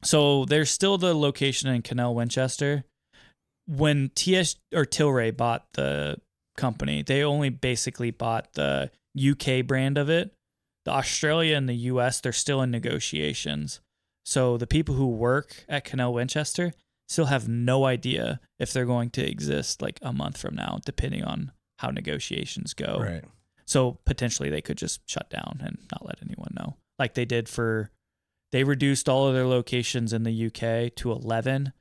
So there's still the location in Canal Winchester. When Tilray bought the company, they only basically bought the UK brand of it. The Australia and the US, they're still in negotiations. So the people who work at Canal Winchester still have no idea if they're going to exist like a month from now, depending on how negotiations go. Right. So potentially they could just shut down and not let anyone know. Like they did they reduced all of their locations in the UK to 11.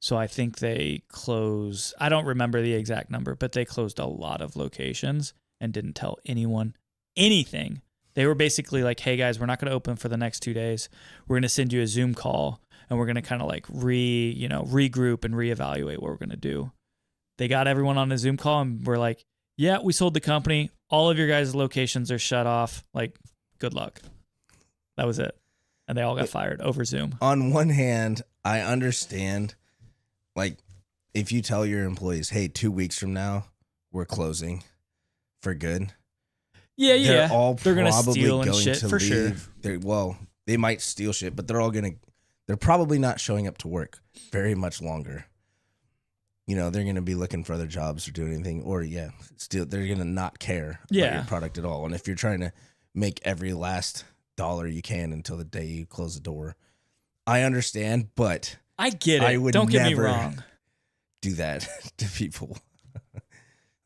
So I think they closed, I don't remember the exact number, but they closed a lot of locations and didn't tell anyone anything. They were basically like, hey guys, we're not going to open for the next 2 days. We're going to send you a Zoom call and we're going to kind of like regroup and reevaluate what we're going to do. They got everyone on a Zoom call and we're like, yeah, we sold the company. All of your guys' locations are shut off. Like, good luck. That was it. And they all got fired over Zoom. On one hand, I understand, like, if you tell your employees, hey, 2 weeks from now, we're closing for good. Yeah, They're all they're gonna probably steal and going shit to for leave. sure. They might steal shit, but they're probably not showing up to work very much longer. You know, they're going to be looking for other jobs or doing anything, or they're going to not care about your product at all. And if you're trying to make every last dollar you can until the day you close the door, I understand, but I get it. I would Don't get me never wrong. do that to people.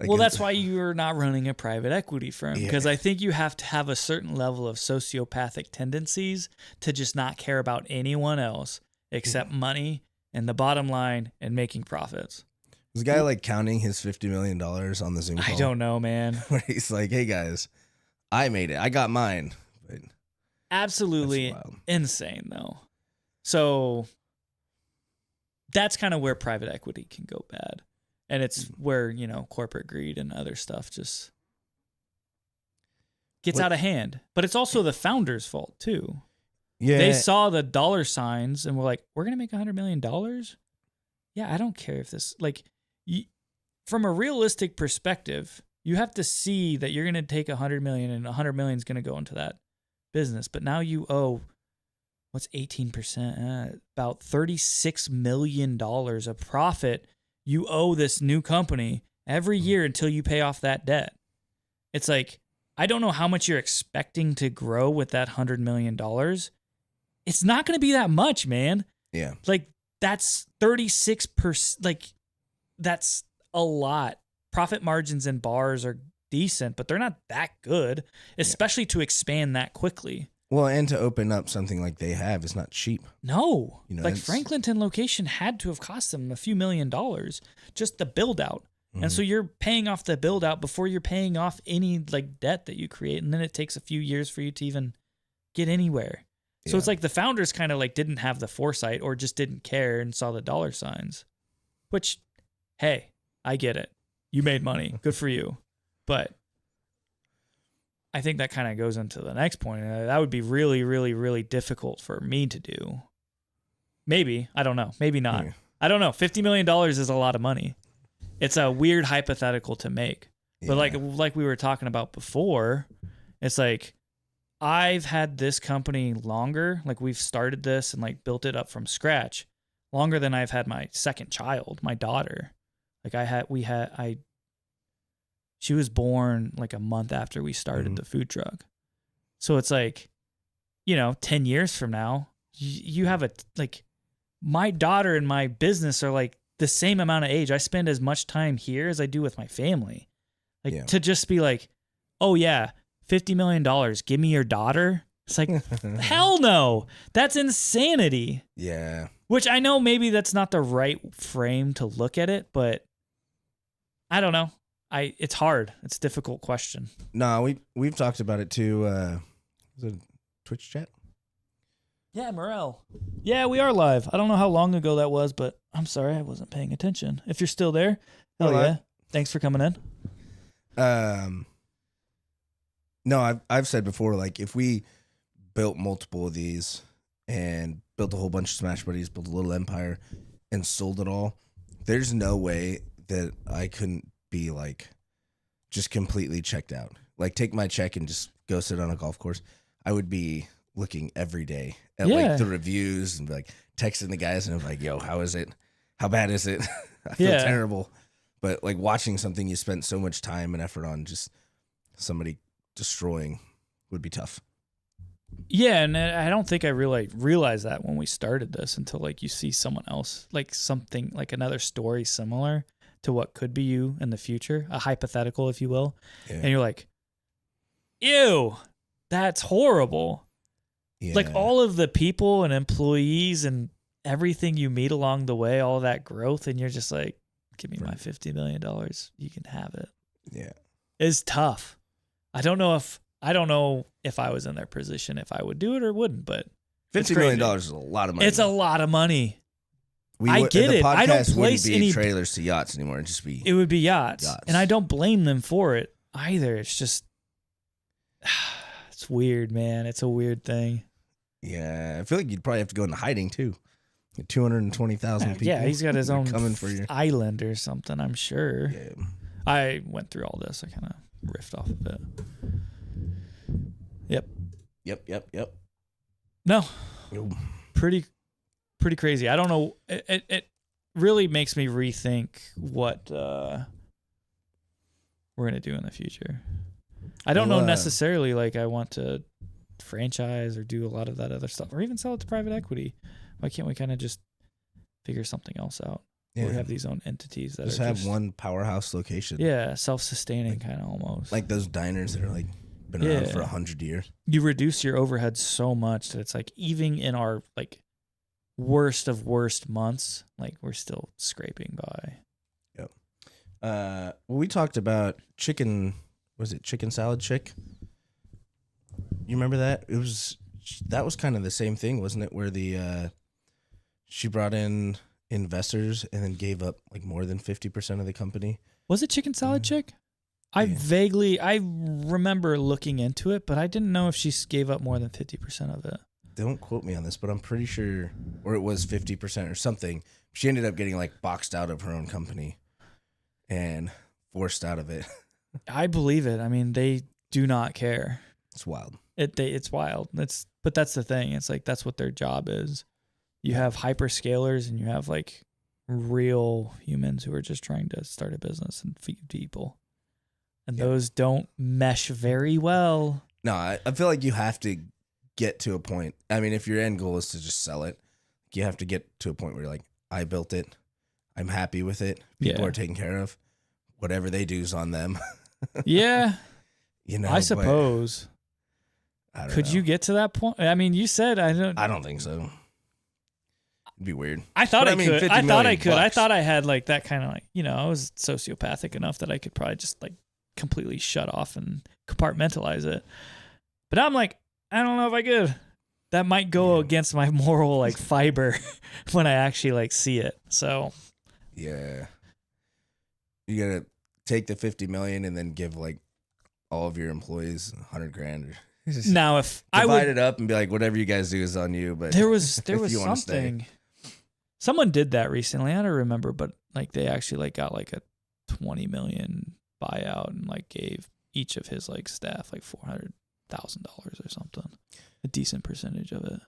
Well, that's why you're not running a private equity firm, because Yeah. I think you have to have a certain level of sociopathic tendencies to just not care about anyone else except money and the bottom line and making profits. Was the guy like counting his $50 million on the Zoom call? I don't know, man. Where he's like, hey guys, I made it. I got mine. But Absolutely that's wild. insane, though. So that's kind of where private equity can go bad. And it's where, corporate greed and other stuff just gets out of hand. But it's also the founder's fault, too. Yeah. They saw the dollar signs and were like, we're going to make $100 million? Yeah, I don't care if this, from a realistic perspective, you have to see that you're going to take $100 million and $100 million is going to go into that business. But now you owe, what's 18%? About $36 million of profit you owe this new company every year until you pay off that debt. It's like, I don't know how much you're expecting to grow with that $100 million. It's not going to be that much, man. Yeah. Like, that's 36%. Like, that's a lot. Profit margins in bars are decent, but they're not that good, especially to expand that quickly. Well, and to open up something like they have is not cheap. No. Like Franklinton location had to have cost them a few $1 million just the build out. Mm-hmm. And so you're paying off the build out before you're paying off any debt that you create. And then it takes a few years for you to even get anywhere. So it's like the founders kind of didn't have the foresight or just didn't care and saw the dollar signs, which, hey, I get it. You made money. Good for you. But I think that kind of goes into the next point. That would be really, really, really difficult for me to do. Maybe. I don't know. Maybe not. Yeah. I don't know. $50 million is a lot of money. It's a weird hypothetical to make. Yeah. But like we were talking about before, it's like I've had this company longer. Like we've started this and built it up from scratch longer than I've had my second child, my daughter. She was born a month after we started the food truck. So it's 10 years from now, you have my daughter and my business are the same amount of age. I spend as much time here as I do with my family. To just be oh yeah, $50 million, give me your daughter. It's hell no, that's insanity. Yeah. Which I know maybe that's not the right frame to look at it, but I don't know. It's hard. It's a difficult question. No, we've talked about it too. Was it Twitch chat? Yeah, Morel. Yeah, we are live. I don't know how long ago that was, but I'm sorry I wasn't paying attention. If you're still there, hell yeah. Thanks for coming in. No, I've said before, if we built multiple of these and built a whole bunch of Smash Buddies, built a little empire, and sold it all. There's no way that I couldn't be like just completely checked out. Like take my check and just go sit on a golf course. I would be looking every day at like the reviews and be like texting the guys and I'm like, yo, how is it? How bad is it? I feel terrible. But like watching something you spent so much time and effort on, just somebody destroying would be tough. Yeah, and I don't think I really realized that when we started this until like you see someone else, like something like another story similar to what could be you in the future, a hypothetical, if you will. Yeah. And you're like, ew, that's horrible. Yeah. Like all of the people and employees and everything you meet along the way, all that growth, and you're just like, give me my $50 million. You can have it. Yeah. It's tough. I don't know if I was in their position, if I would do it or wouldn't, but $50 million is a lot of money. It's a lot of money. I get it. I don't place any trailers to yachts anymore. It would be yachts. And I don't blame them for it either. It's just, it's weird, man. It's a weird thing. Yeah. I feel like you'd probably have to go into hiding too. 220,000 people. Yeah, he's got his own island or something, I'm sure. Yeah. I went through all this. I kind of riffed off of it. Yep. No. Pretty crazy. I don't know. It really makes me rethink what we're going to do in the future. I don't know necessarily like I want to franchise or do a lot of that other stuff or even sell it to private equity. Why can't we kind of just figure something else out? Yeah. Or have these own entities that just have one powerhouse location. Yeah, self-sustaining like, kind of almost. Like those diners that are like been around for 100 years. You reduce your overhead so much that it's like even in our like worst of worst months, like we're still scraping by. Yep. Well, we talked about chicken. Was it chicken salad chick? You remember that? That was kind of the same thing, wasn't it? Where the she brought in investors and then gave up like more than 50% of the company. Was it Chicken Salad Chick? I remember looking into it, but I didn't know if she gave up more than 50% of it. Don't quote me on this, but I'm pretty sure, or it was 50% or something. She ended up getting like boxed out of her own company and forced out of it. I believe it. I mean, they do not care. It's wild. It's wild. But that's the thing. It's like that's what their job is. You have hyperscalers and you have like real humans who are just trying to start a business and feed people. And those don't mesh very well. No, I feel like you have to get to a point. I mean, if your end goal is to just sell it, you have to get to a point where you're like, I built it. I'm happy with it. People are taken care of. Whatever they do is on them. Yeah. You know, I suppose. Could you get to that point? I mean, you said I don't think so. It'd be weird. I thought I could. I thought I could. I thought I had like that kind of like, you know, I was sociopathic enough that I could probably just like completely shut off and compartmentalize it. But I'm like, I don't know if I could. That might go against my moral like fiber when I actually like see it. So yeah, you gotta take the 50 million and then give like all of your employees $100,000. Now, if I divide it up and be like, whatever you guys do is on you. But there was something. Someone did that recently. I don't remember, but like they actually like got like a 20 million buyout and like gave each of his like staff like $400,000 or something. A decent percentage of it.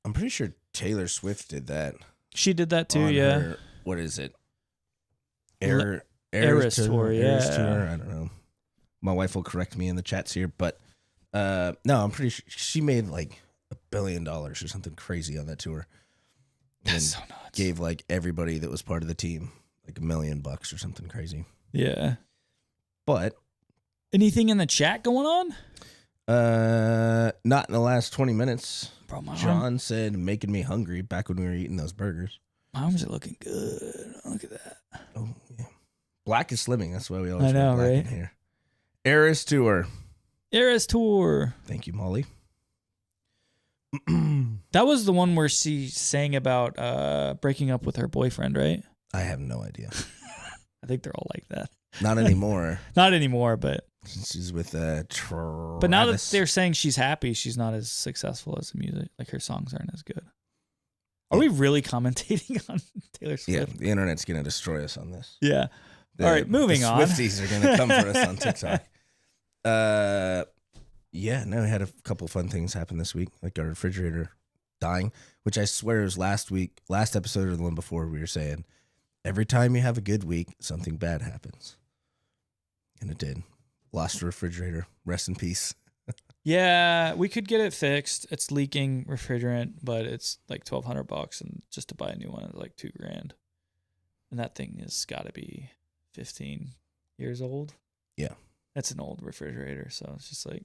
I'm pretty sure Taylor Swift did that. She did that too, yeah. Her, what is it? Eras Tour, yeah. Eras Tour, I don't know. My wife will correct me in the chats here, but no, I'm pretty sure she made like $1 billion or something crazy on that tour. That's so nuts. Gave like everybody that was part of the team like $1 million or something crazy. Yeah. But anything in the chat going on? Not in the last 20 minutes. Bro, John said making me hungry back when we were eating those burgers. My arms are looking good. Look at that. Oh yeah. Black is slimming. That's why we always know, black right? In here. Eras Tour. Eras Tour. Thank you, Molly. That was the one where she sang about breaking up with her boyfriend, right? I have no idea. I think they're all like that. Not anymore. Not anymore, but she's with But now that they're saying she's happy, she's not as successful as the music. Like her songs aren't as good. Are we really commentating on Taylor Yeah, Swift? the internet's gonna destroy us on this. Yeah. All right, moving on. Swifties are gonna come for us on TikTok. Yeah, no, we had a couple fun things happen this week, like our refrigerator dying, which I swear was last episode or the one before. We were saying every time you have a good week, something bad happens, and it did. Lost a refrigerator. Rest in peace. Yeah, we could get it fixed. It's leaking refrigerant, but it's like $1,200, and just to buy a new one is like $2,000. And that thing has got to be 15 years old. Yeah, that's an old refrigerator, so it's just like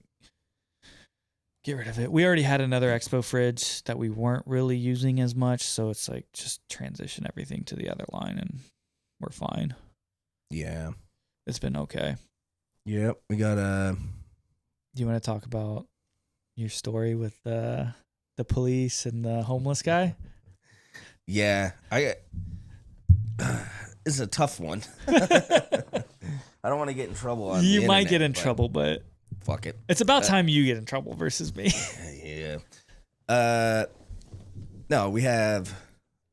get rid of it. We already had another Expo fridge that we weren't really using as much, so it's like just transition everything to the other line, and we're fine. Yeah, it's been okay. Yep, we got Do you want to talk about your story with the police and the homeless guy? Yeah, it's a tough one. I don't want to get in trouble on You the might internet, get in trouble, but fuck it. It's about time you get in trouble versus me. Yeah. No, we have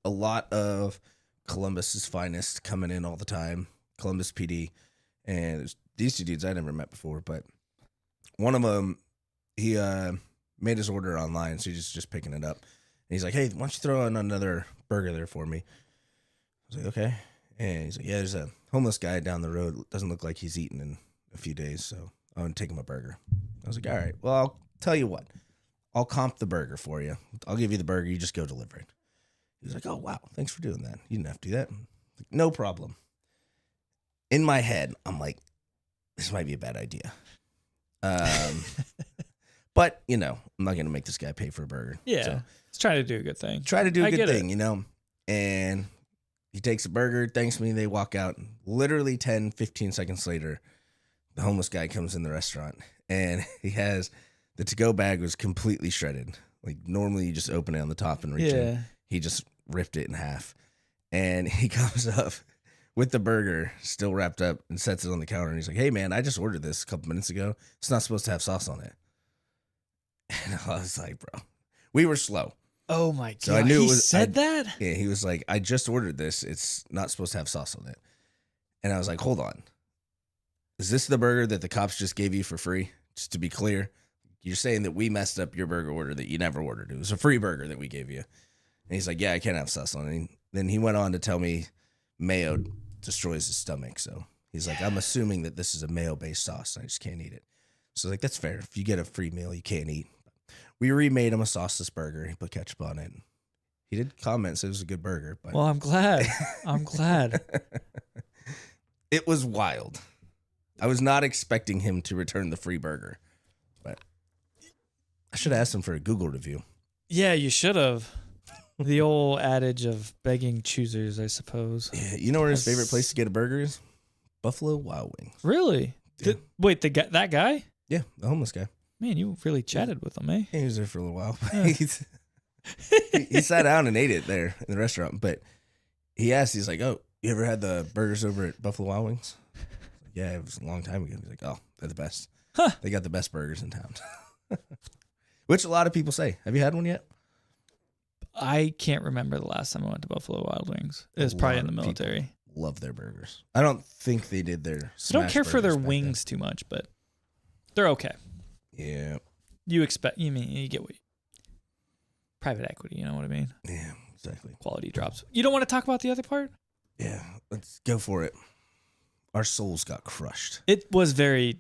a lot of Columbus's finest coming in all the time. Columbus PD, and there's these two dudes I never met before, but one of them, he made his order online, so he's just picking it up. And he's like, "Hey, why don't you throw in another burger there for me?" I was like, "Okay." And he's like, "Yeah, there's a homeless guy down the road. Doesn't look like he's eaten in a few days, so I'm gonna take him a burger." I was like, "All right, well, I'll tell you what. I'll comp the burger for you. I'll give you the burger. You just go deliver it." He was like, "Oh, wow, thanks for doing that. You didn't have to do that." Like, no problem. In my head, I'm like, this might be a bad idea. But, I'm not going to make this guy pay for a burger. Yeah. So, let's try to do a good thing. Try to do a good thing, it. And he takes a burger, thanks me, they walk out. Literally 10, 15 seconds later, the homeless guy comes in the restaurant, and he has the to-go bag was completely shredded. Like, normally you just open it on the top and reach in. He just ripped it in half. And he comes up with the burger still wrapped up and sets it on the counter. And he's like, "Hey, man, I just ordered this a couple minutes ago. It's not supposed to have sauce on it." And I was like, bro, we were slow. Oh, my God. So I knew he it was, said that? Yeah, he was like, "I just ordered this. It's not supposed to have sauce on it." And I was like, hold on. Is this the burger that the cops just gave you for free? Just to be clear, you're saying that we messed up your burger order that you never ordered. It was a free burger that we gave you. And he's like, "Yeah, I can't have sauce on it." And then he went on to tell me mayo destroys his stomach. So he's like, "I'm assuming that this is a mayo-based sauce. I just can't eat it." So like, that's fair. If you get a free meal, you can't eat. We remade him a sauceless burger. He put ketchup on it. He did comment, said it was a good burger. But well, I'm glad. I'm glad. It was wild. I was not expecting him to return the free burger, but I should have asked him for a Google review. Yeah, you should have. The old adage of begging choosers, I suppose. Yeah, you know where his favorite place to get a burger is? Buffalo Wild Wings. Really? Yeah. Wait, that guy? Yeah, the homeless guy. Man, you really chatted with him, eh? Yeah, he was there for a little while. He sat down and ate it there in the restaurant. But he asked, he's like, "Oh, you ever had the burgers over at Buffalo Wild Wings?" Yeah, it was a long time ago. He's like, "Oh, they're the best. Huh. They got the best burgers in town." Which a lot of people say. Have you had one yet? I can't remember the last time I went to Buffalo Wild Wings. It was probably in the military. Love their burgers. I don't think they did their I don't care for their burgers back wings too much, but they're okay. then. You get what private equity, you know what I mean? Yeah, exactly. Quality drops. You don't want to talk about the other part? Yeah, let's go for it. Our souls got crushed. It was very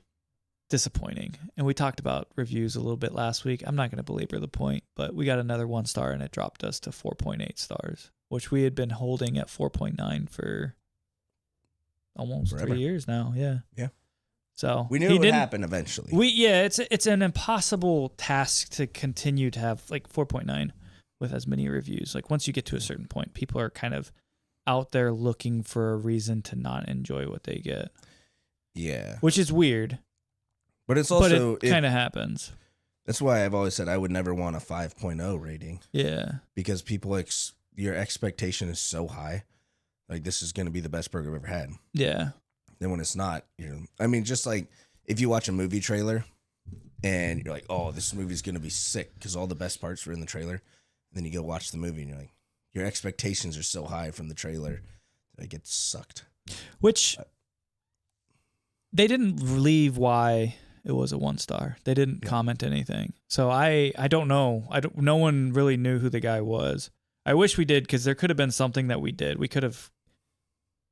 disappointing. And we talked about reviews a little bit last week. I'm not going to belabor the point, but we got another 1 star and it dropped us to 4.8 stars, which we had been holding at 4.9 for almost Forever. 3 years now. Yeah. Yeah. So We knew it would happen eventually. It's an impossible task to continue to have like 4.9 with as many reviews. Like once you get to a certain point, people are kind of out there looking for a reason to not enjoy what they get. Yeah. Which is weird. But it's also it kind of happens. That's why I've always said I would never want a 5.0 rating. Yeah. Because people your expectation is so high. Like this is going to be the best burger I've ever had. Yeah. Then when it's not, just like if you watch a movie trailer and you're like, "Oh, this movie's going to be sick because all the best parts were in the trailer." And then you go watch the movie and you're like, your expectations are so high from the trailer that it gets sucked. Which they didn't leave why it was a 1-star. They didn't comment anything. So I don't know. No one really knew who the guy was. I wish we did, because there could have been something that we did. We could have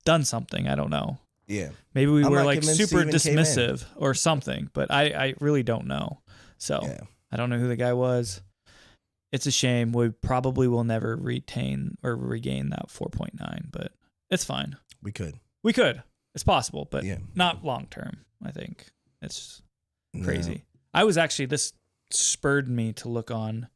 done something. I don't know. Yeah. Maybe we I'm were not like convinced super he even came in. dismissive or something, but I really don't know. So I don't know who the guy was. It's a shame. We probably will never retain or regain that 4.9, but it's fine. We could. It's possible, but not long term. I think it's crazy. I was actually, this spurred me to look on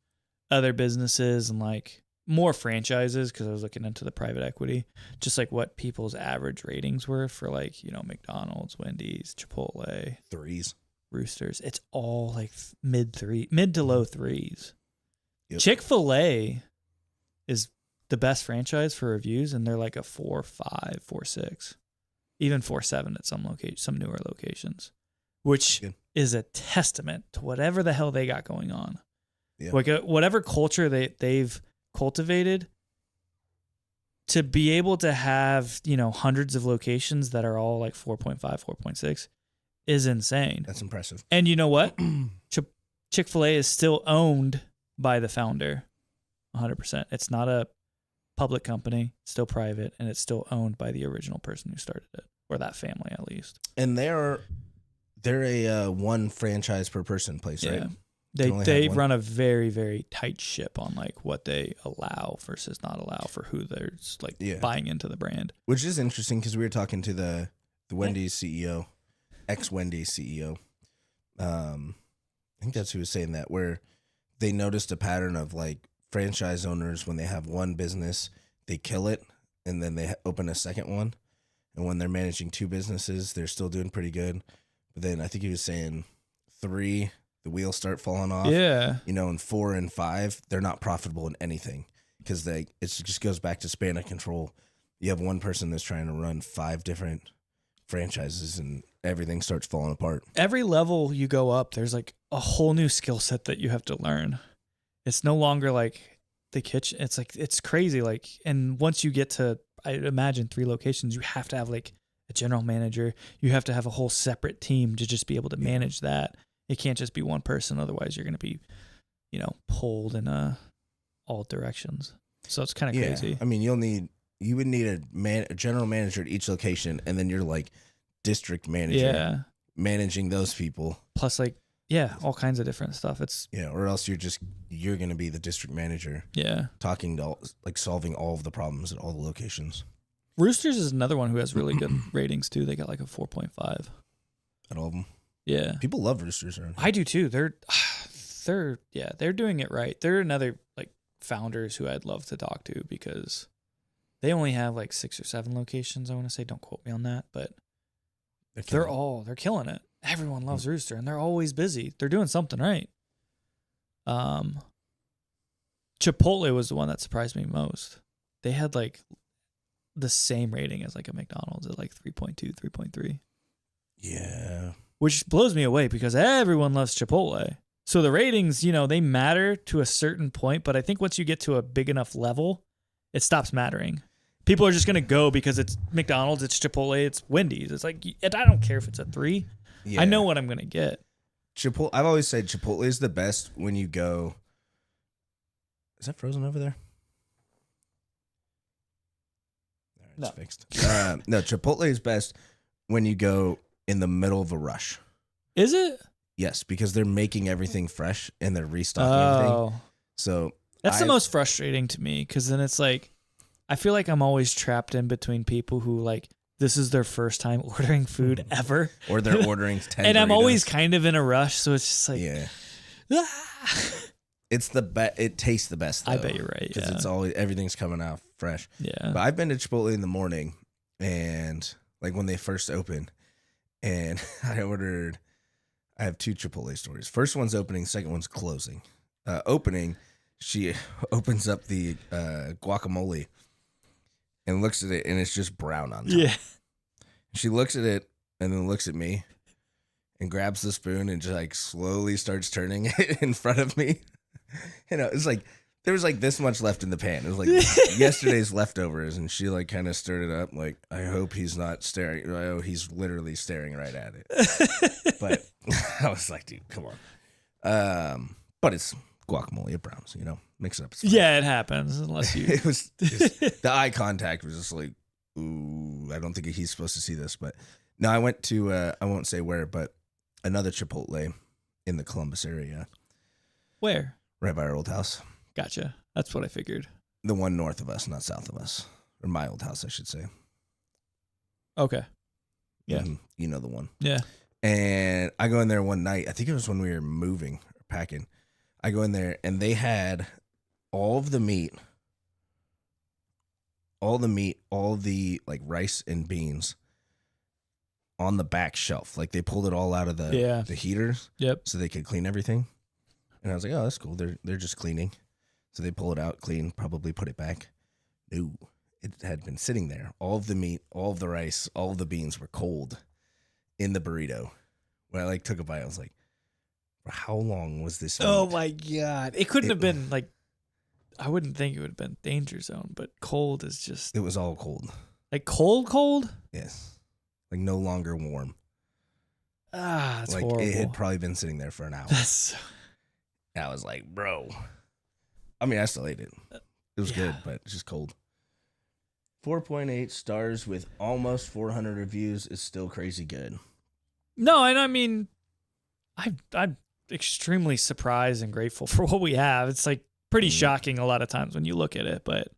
other businesses and like more franchises, because I was looking into the private equity, just like what people's average ratings were for like, you know, McDonald's, Wendy's, Chipotle, 3s, Roosters. It's all like mid to low 3s. Yep. Chick-fil-A is the best franchise for reviews, and they're like a 4.5, 4.6, even 4.7 at some newer locations, which is a testament to whatever the hell they got going on. Yeah. Like whatever culture they've cultivated, to be able to have, you know, hundreds of locations that are all like 4.5, 4.6 is insane. That's impressive. And you know what? Chick-fil-A is still owned by the founder 100%. It's not a public company, it's still private, and it's still owned by the original person who started it, or that family at least. And they're a one franchise per person place, right? They run a very, very tight ship on like what they allow versus not allow for who they're like buying into the brand. Which is interesting, because we were talking to the Wendy's CEO, ex-Wendy's CEO. I think that's who was saying that, where they noticed a pattern of like franchise owners, when they have one business, they kill it, and then they open a second one. And when they're managing 2 businesses, they're still doing pretty good. But then I think he was saying 3, the wheels start falling off. Yeah. You know, and 4 and 5, they're not profitable in anything, because it just goes back to span of control. You have one person that's trying to run 5 different franchises, and everything starts falling apart. Every level you go up, there's like a whole new skill set that you have to learn. It's no longer like the kitchen. It's like, it's crazy. Like, and once you get to, I imagine 3 locations, you have to have like a general manager. You have to have a whole separate team to just be able to manage that. It can't just be one person. Otherwise you're going to be, you know, pulled in all directions. So it's kind of crazy. I mean, you would need a general manager at each location, and then you're like district manager managing those people. Plus like, all kinds of different stuff. It's or else you're going to be the district manager. Yeah. Talking to solving all of the problems at all the locations. Roosters is another one who has really good ratings too. They got like a 4.5 at all of them. Yeah. People love Roosters. I do too. They're doing it right. They're another like founders who I'd love to talk to, because they only have like 6 or 7 locations, I want to say. Don't quote me on that, but they're killing it. Everyone loves Rooster, and they're always busy. They're doing something right. Chipotle was the one that surprised me most. They had like the same rating as like a McDonald's at like 3.2, 3.3. Yeah. Which blows me away, because everyone loves Chipotle. So the ratings, you know, they matter to a certain point, but I think once you get to a big enough level, it stops mattering. People are just going to go because it's McDonald's, it's Chipotle, it's Wendy's. It's like, I don't care if it's a 3. Yeah. I know what I'm going to get. Chipotle. I've always said Chipotle is the best when you go. Is that frozen over there? It's fixed. No, Chipotle is best when you go in the middle of a rush. Is it? Yes, because they're making everything fresh and they're restocking everything. So that's the most frustrating to me, because then it's like, I feel like I'm always trapped in between people who like, this is their first time ordering food ever, or they're ordering 10 and burritos. I'm always kind of in a rush, so it's just like, it's the best. It tastes the best, though. I bet you're right, because it's always, everything's coming out fresh. Yeah, but I've been to Chipotle in the morning, and like when they first open, and I have 2 Chipotle stories. First one's opening, second one's closing. Opening, she opens up the guacamole and looks at it, and it's just brown on top. Yeah. She looks at it and then looks at me and grabs the spoon and just like slowly starts turning it in front of me. You know, it's like there was like this much left in the pan. It was like yesterday's leftovers, and she like kind of stirred it up. Like, I hope he's not staring. Oh, he's literally staring right at it. But I was like, dude, come on. But it's guacamole at Browns, mix it up. It's fine. Yeah, it happens unless you. It was just, the eye contact was just like, ooh, I don't think he's supposed to see this. But no, I went to I won't say where, but another Chipotle in the Columbus area. Where? Right by our old house. Gotcha. That's what I figured. The one north of us, not south of us. Or my old house, I should say. Okay. Yeah. Mm-hmm. You know the one. Yeah. And I go in there one night. I think it was when we were moving or packing. I go in there and they had all of the meat, all the like rice and beans on the back shelf. Like they pulled it all out of the heaters. Yep. So they could clean everything. And I was like, oh, that's cool. They're just cleaning. So they pull it out, clean, probably put it back. No, it had been sitting there. All of the meat, all of the rice, all of the beans were cold in the burrito. When I like took a bite, I was like, how long was this meat? Oh my God. It couldn't have been like, I wouldn't think it would have been danger zone, but cold is just. It was all cold. Like cold? Yes. Like no longer warm. Ah, that's like horrible. It had probably been sitting there for an hour. I was like, bro. I mean, I still ate it. It was good, but it's just cold. 4.8 stars with almost 400 reviews is still crazy good. No, and I mean, I'm extremely surprised and grateful for what we have. It's like pretty shocking a lot of times when you look at it, but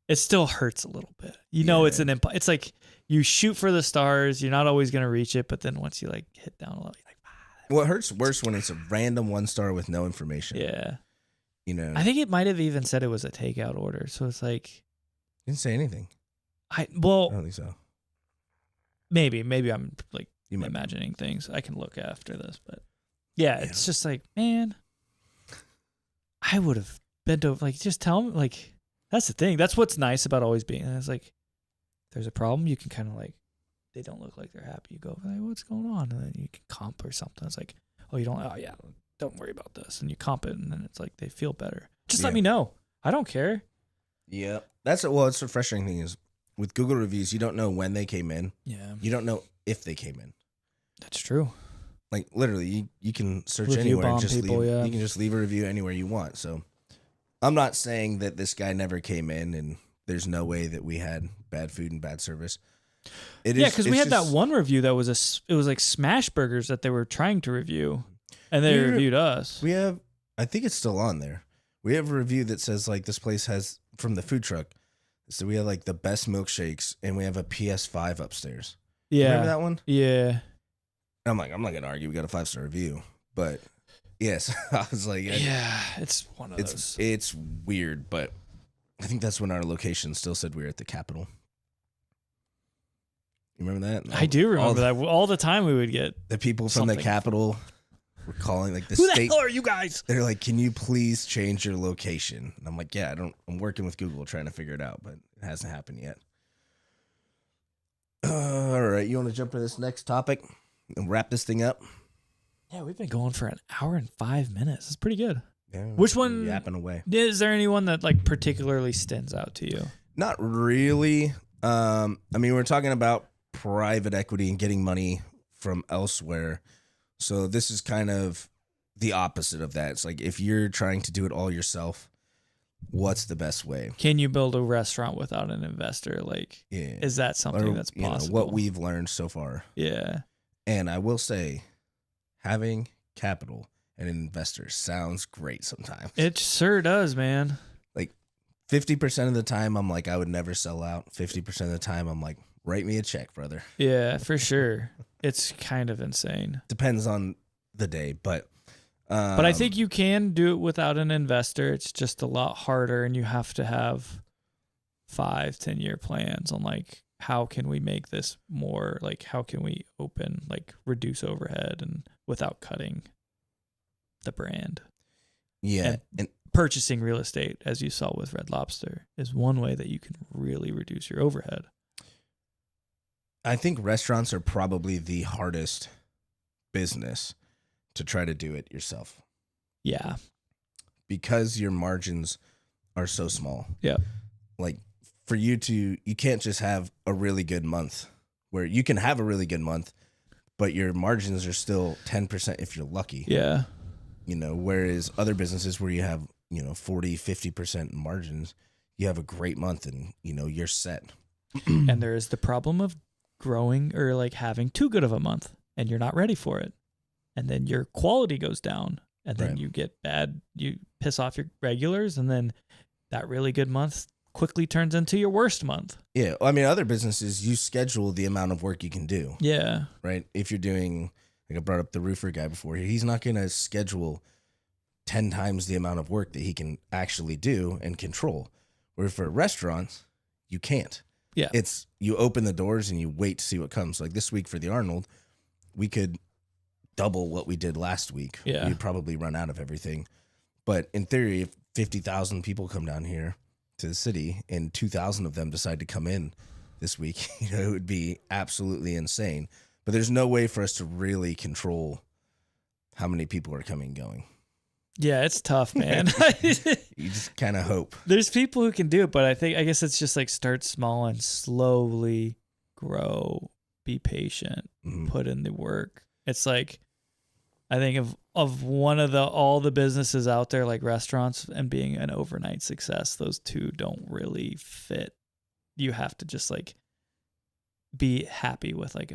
it still hurts a little bit. It's it's like you shoot for the stars. You're not always going to reach it, but then once you like hit down a little, you're like, Well, it hurts worse when it's a random 1-star with no information. Yeah. I think it might have even said it was a takeout order. So it's like. Didn't say anything. I don't think so. Maybe I'm like imagining things. I can look after this, but yeah, it's just like, man, I would have bent over. Like, just tell me. Like, that's the thing. That's what's nice about always being. And it's like, there's a problem. You can kind of like, they don't look like they're happy. You go, like, what's going on? And then you can comp or something. It's like, oh, you don't. Oh yeah, don't worry about this. And you comp it, and then it's like they feel better. Just let me know. I don't care. Yeah, it's the frustrating thing is with Google reviews, you don't know when they came in. Yeah, you don't know if they came in. That's true. Like literally, you can search review anywhere and bomb just people, leave. You can just leave a review anywhere you want. So, I'm not saying that this guy never came in, and there's no way that we had bad food and bad service. Because we had that one review that was it was like smash burgers that they were trying to review, and they reviewed us. We have, I think it's still on there. We have a review that says like this place has from the food truck. So we have like the best milkshakes, and we have a PS5 upstairs. Yeah, remember that one? Yeah. I'm like, I'm not gonna argue. We got a 5-star review, but yes, I was like, it's one of those. It's weird, but I think that's when our location still said we were at the Capitol. You remember that? I do remember that. All the time we would get the people from the Capitol were calling like the Who state. the hell are you guys? They're like, can you please change your location? And I'm like, yeah, I'm working with Google trying to figure it out, but it hasn't happened yet. All right, you want to jump to this next topic and wrap this thing up? Yeah, we've been going for an hour and 5 minutes. It's pretty good. Yeah, Which one? Yapping away. Is there anyone that like particularly stands out to you? Not really. I mean, we're talking about private equity and getting money from elsewhere. So this is kind of the opposite of that. It's like if you're trying to do it all yourself, what's the best way? Can you build a restaurant without an investor? Like, is that something that's possible? What we've learned so far. Yeah. And I will say, having capital and an investor sounds great sometimes. It sure does, man. Like 50% of the time, I'm like, I would never sell out. 50% of the time, I'm like, write me a check, brother. Yeah, for sure. It's kind of insane. Depends on the day, but I think you can do it without an investor. It's just a lot harder, and you have to have 5-10 year plans on like how can we make this more, like how can we open, like reduce overhead and without cutting the brand. Yeah, and purchasing real estate, as you saw with Red Lobster, is one way that you can really reduce your overhead. I think restaurants are probably the hardest business to try to do it yourself. Yeah. Because your margins are so small. Yeah. Like for you can't just have a really good month where you can have a really good month, but your margins are still 10% if you're lucky. Yeah. Whereas other businesses where you have, 40, 50% margins, you have a great month and, you're set. And there is the problem of growing or like having too good of a month and you're not ready for it. And then your quality goes down and then Right. you get bad, you piss off your regulars and then that really good month quickly turns into your worst month. Yeah. I mean, other businesses, you schedule the amount of work you can do. Yeah. Right. If you're doing, like I brought up the roofer guy before, he's not going to schedule 10 times the amount of work that he can actually do and control. Where for restaurants, you can't. Yeah. It's you open the doors and you wait to see what comes. Like this week for the Arnold, we could double what we did last week. Yeah. We'd probably run out of everything. But in theory, if 50,000 people come down here to the city and 2,000 of them decide to come in this week, it would be absolutely insane. But there's no way for us to really control how many people are coming and going. Yeah, it's tough, man. You just kind of hope. There's people who can do it, but I guess it's just like start small and slowly grow, be patient, put in the work. It's like, I think of one of all the businesses out there, like restaurants and being an overnight success, those two don't really fit. You have to just like be happy with like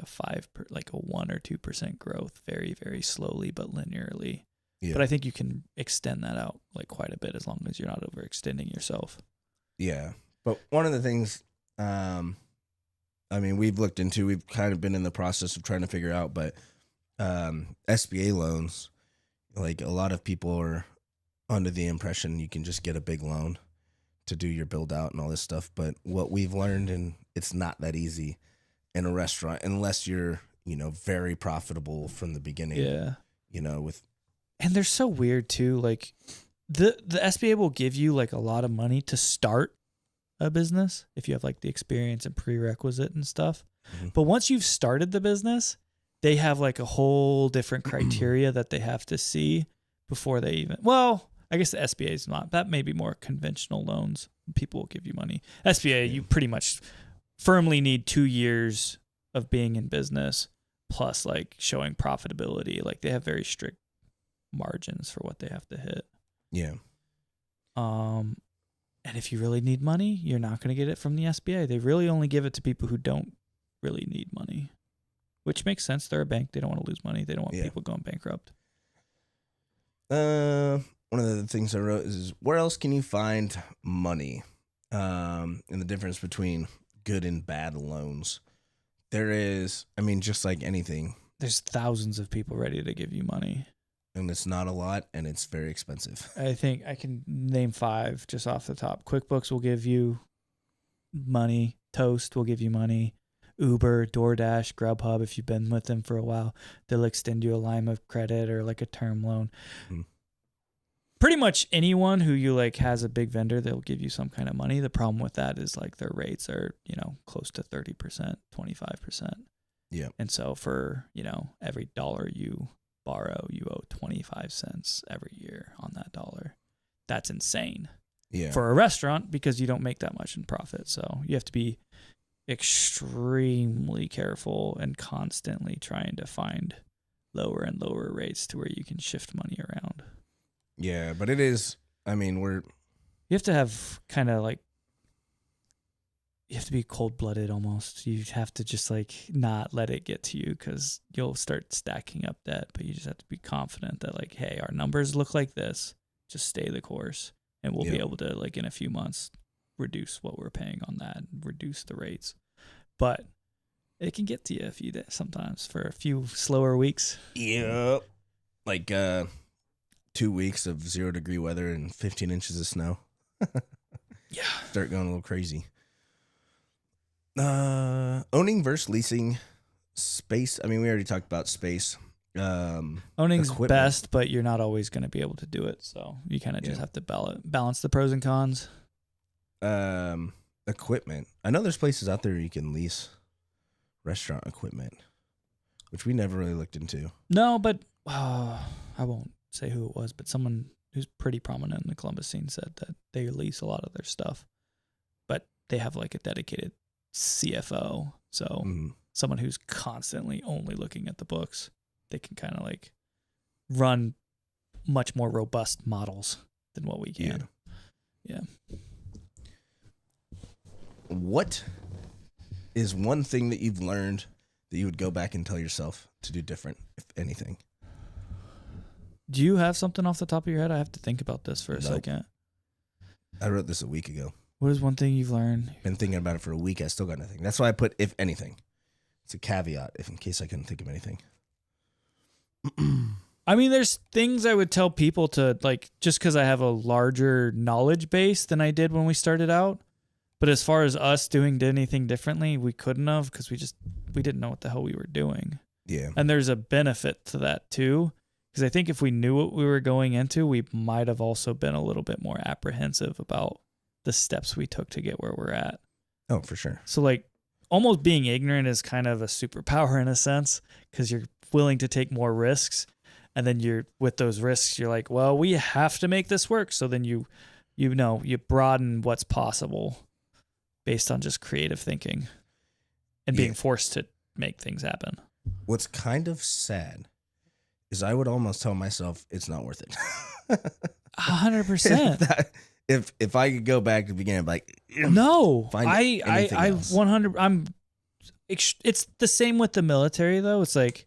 like a 1 or 2% growth, very, very slowly, but linearly. Yeah. But I think you can extend that out like quite a bit as long as you're not overextending yourself. Yeah. But one of the things, we've kind of been in the process of trying to figure out, but SBA loans, like a lot of people are under the impression you can just get a big loan to do your build out and all this stuff. But what we've learned, and it's not that easy in a restaurant unless you're, very profitable from the beginning. Yeah. And they're so weird too. Like the SBA will give you like a lot of money to start a business if you have like the experience and prerequisite and stuff. Mm-hmm. But once you've started the business, they have like a whole different criteria that they have to see before they even, well, I guess the SBA is not, that may be more conventional loans. People will give you money. SBA, you pretty much firmly need 2 years of being in business plus like showing profitability. Like they have very strict margins for what they have to hit. Yeah. And if you really need money, you're not going to get it from the SBA. They really only give it to people who don't really need money, which makes sense. They're a bank. They don't want to lose money. They don't want people going bankrupt. One of the things I wrote is where else can you find money? And the difference between good and bad loans. There is, just like anything. There's thousands of people ready to give you money. And it's not a lot, and it's very expensive. I think I can name 5 just off the top. QuickBooks will give you money. Toast will give you money. Uber, DoorDash, Grubhub, if you've been with them for a while, they'll extend you a line of credit or like a term loan. Pretty much anyone who you like has a big vendor, they'll give you some kind of money. The problem with that is like their rates are, close to 30%, 25%. Yeah. And so for, every dollar you borrow, you owe 25 cents every year on that dollar. That's insane. Yeah. For a restaurant because you don't make that much in profit. So you have to be extremely careful and constantly trying to find lower and lower rates to where you can shift money around. Yeah, but it is, you have to have kind of like, you have to be cold-blooded almost. You have to just like not let it get to you because you'll start stacking up debt, but you just have to be confident that like, hey, our numbers look like this. Just stay the course and we'll be able to like in a few months reduce what we're paying on that and reduce the rates. But it can get to you if you sometimes for a few slower weeks. Yep. Like 2 weeks of 0-degree weather and 15 inches of snow. Yeah. Start going a little crazy. Owning versus leasing space. We already talked about space. Owning's best, but you're not always going to be able to do it. So you kind of just have to balance the pros and cons. Equipment. I know there's places out there you can lease restaurant equipment, which we never really looked into. No, but I won't say who it was, but someone who's pretty prominent in the Columbus scene, said that they lease a lot of their stuff, but they have like a dedicated CFO. So someone who's constantly only looking at the books, they can kind of like run much more robust models than what we can. Yeah. What is one thing that you've learned that you would go back and tell yourself to do different, if anything? Do you have something off the top of your head? I have to think about this for a second. I wrote this a week ago. What is one thing you've learned? Been thinking about it for a week. I still got nothing. That's why I put if anything. It's a caveat, if in case I couldn't think of anything. I mean, there's things I would tell people to, like, just because I have a larger knowledge base than I did when we started out. But as far as us doing anything differently, we couldn't have, because we didn't know what the hell we were doing. Yeah. And there's a benefit to that too, because I think if we knew what we were going into, we might have also been a little bit more apprehensive about the steps we took to get where we're at. Oh, for sure. So like almost being ignorant is kind of a superpower in a sense, because you're willing to take more risks. And then you're with those risks, you're like, well, we have to make this work. So then you broaden what's possible based on just creative thinking and being forced to make things happen. What's kind of sad is I would almost tell myself it's not worth it. 100%. If I could go back to the beginning, like, no, I else. 100. It's the same with the military though. It's like,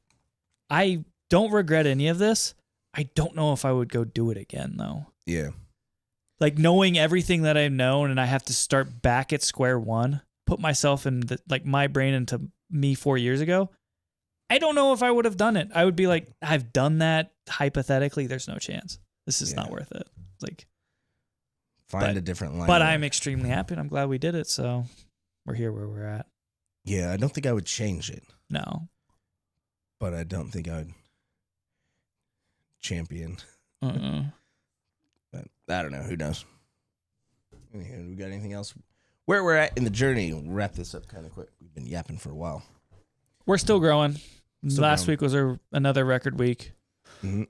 I don't regret any of this. I don't know if I would go do it again though. Yeah. Like knowing everything that I've known and I have to start back at square one, put myself in my brain into me 4 years ago. I don't know if I would have done it. I would be like, I've done that hypothetically. There's no chance. This is not worth it. Like, find a different line. But I'm extremely happy and I'm glad we did it. So we're here where we're at. Yeah. I don't think I would change it. No. But I don't think I would champion. But I don't know. Who knows? Anywho, we got anything else? Where we're at in the journey, we'll wrap this up kind of quick. We've been yapping for a while. We're still growing. Last week was another record week. Mm-hmm.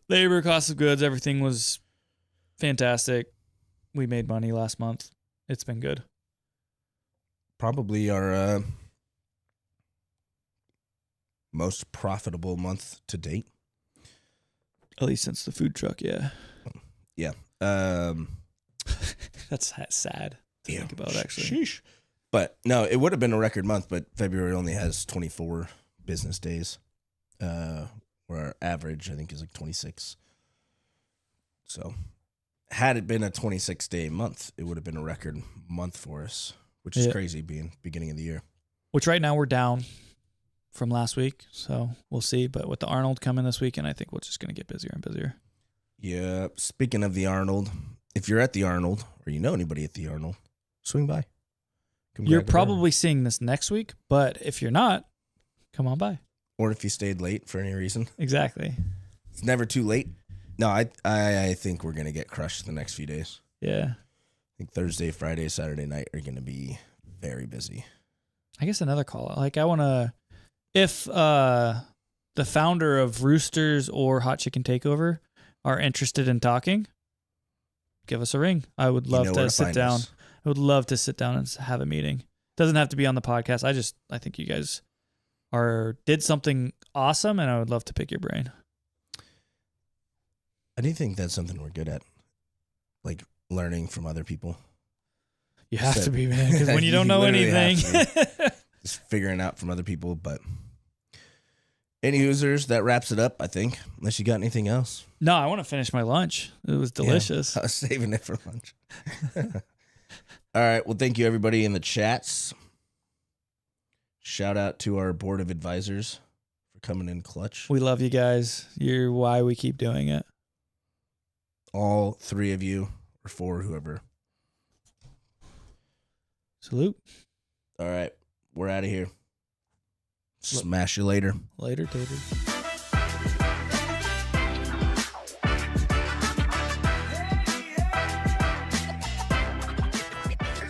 Labor, cost of goods, everything was fantastic. We made money last month. It's been good. Probably our most profitable month to date. At least since the food truck, yeah. Yeah. That's sad to think about, actually. Sheesh. But no, it would have been a record month, but February only has 24 business days. Where our average, I think, is like 26. So had it been a 26-day month, it would have been a record month for us, which is crazy being beginning of the year. Which right now we're down from last week, so we'll see. But with the Arnold coming this weekend, I think we're just going to get busier and busier. Yeah. Speaking of the Arnold, if you're at the Arnold or you know anybody at the Arnold, swing by. You're probably seeing this next week, but if you're not, come on by. Or if you stayed late for any reason. Exactly. It's never too late. No, I think we're going to get crushed the next few days. Yeah. I think Thursday, Friday, Saturday night are going to be very busy. I guess another call. Like, I want to, if the founder of Roosters or Hot Chicken Takeover are interested in talking, give us a ring. I would love to sit down. I would love to sit down and have a meeting. Doesn't have to be on the podcast. I think you guys did something awesome, and I would love to pick your brain. I do think that's something we're good at, like learning from other people. You have to be, man, because when you don't know anything, just figuring out from other people. But any users, that wraps it up, I think. Unless you got anything else. No, I want to finish my lunch. It was delicious. Yeah, I was saving it for lunch. All right. Well, thank you, everybody in the chats. Shout out to our board of advisors for coming in clutch. We love you guys. You're why we keep doing it. All three of you, or four, whoever. Salute. All right. We're out of here. Smash you later. Later, taters.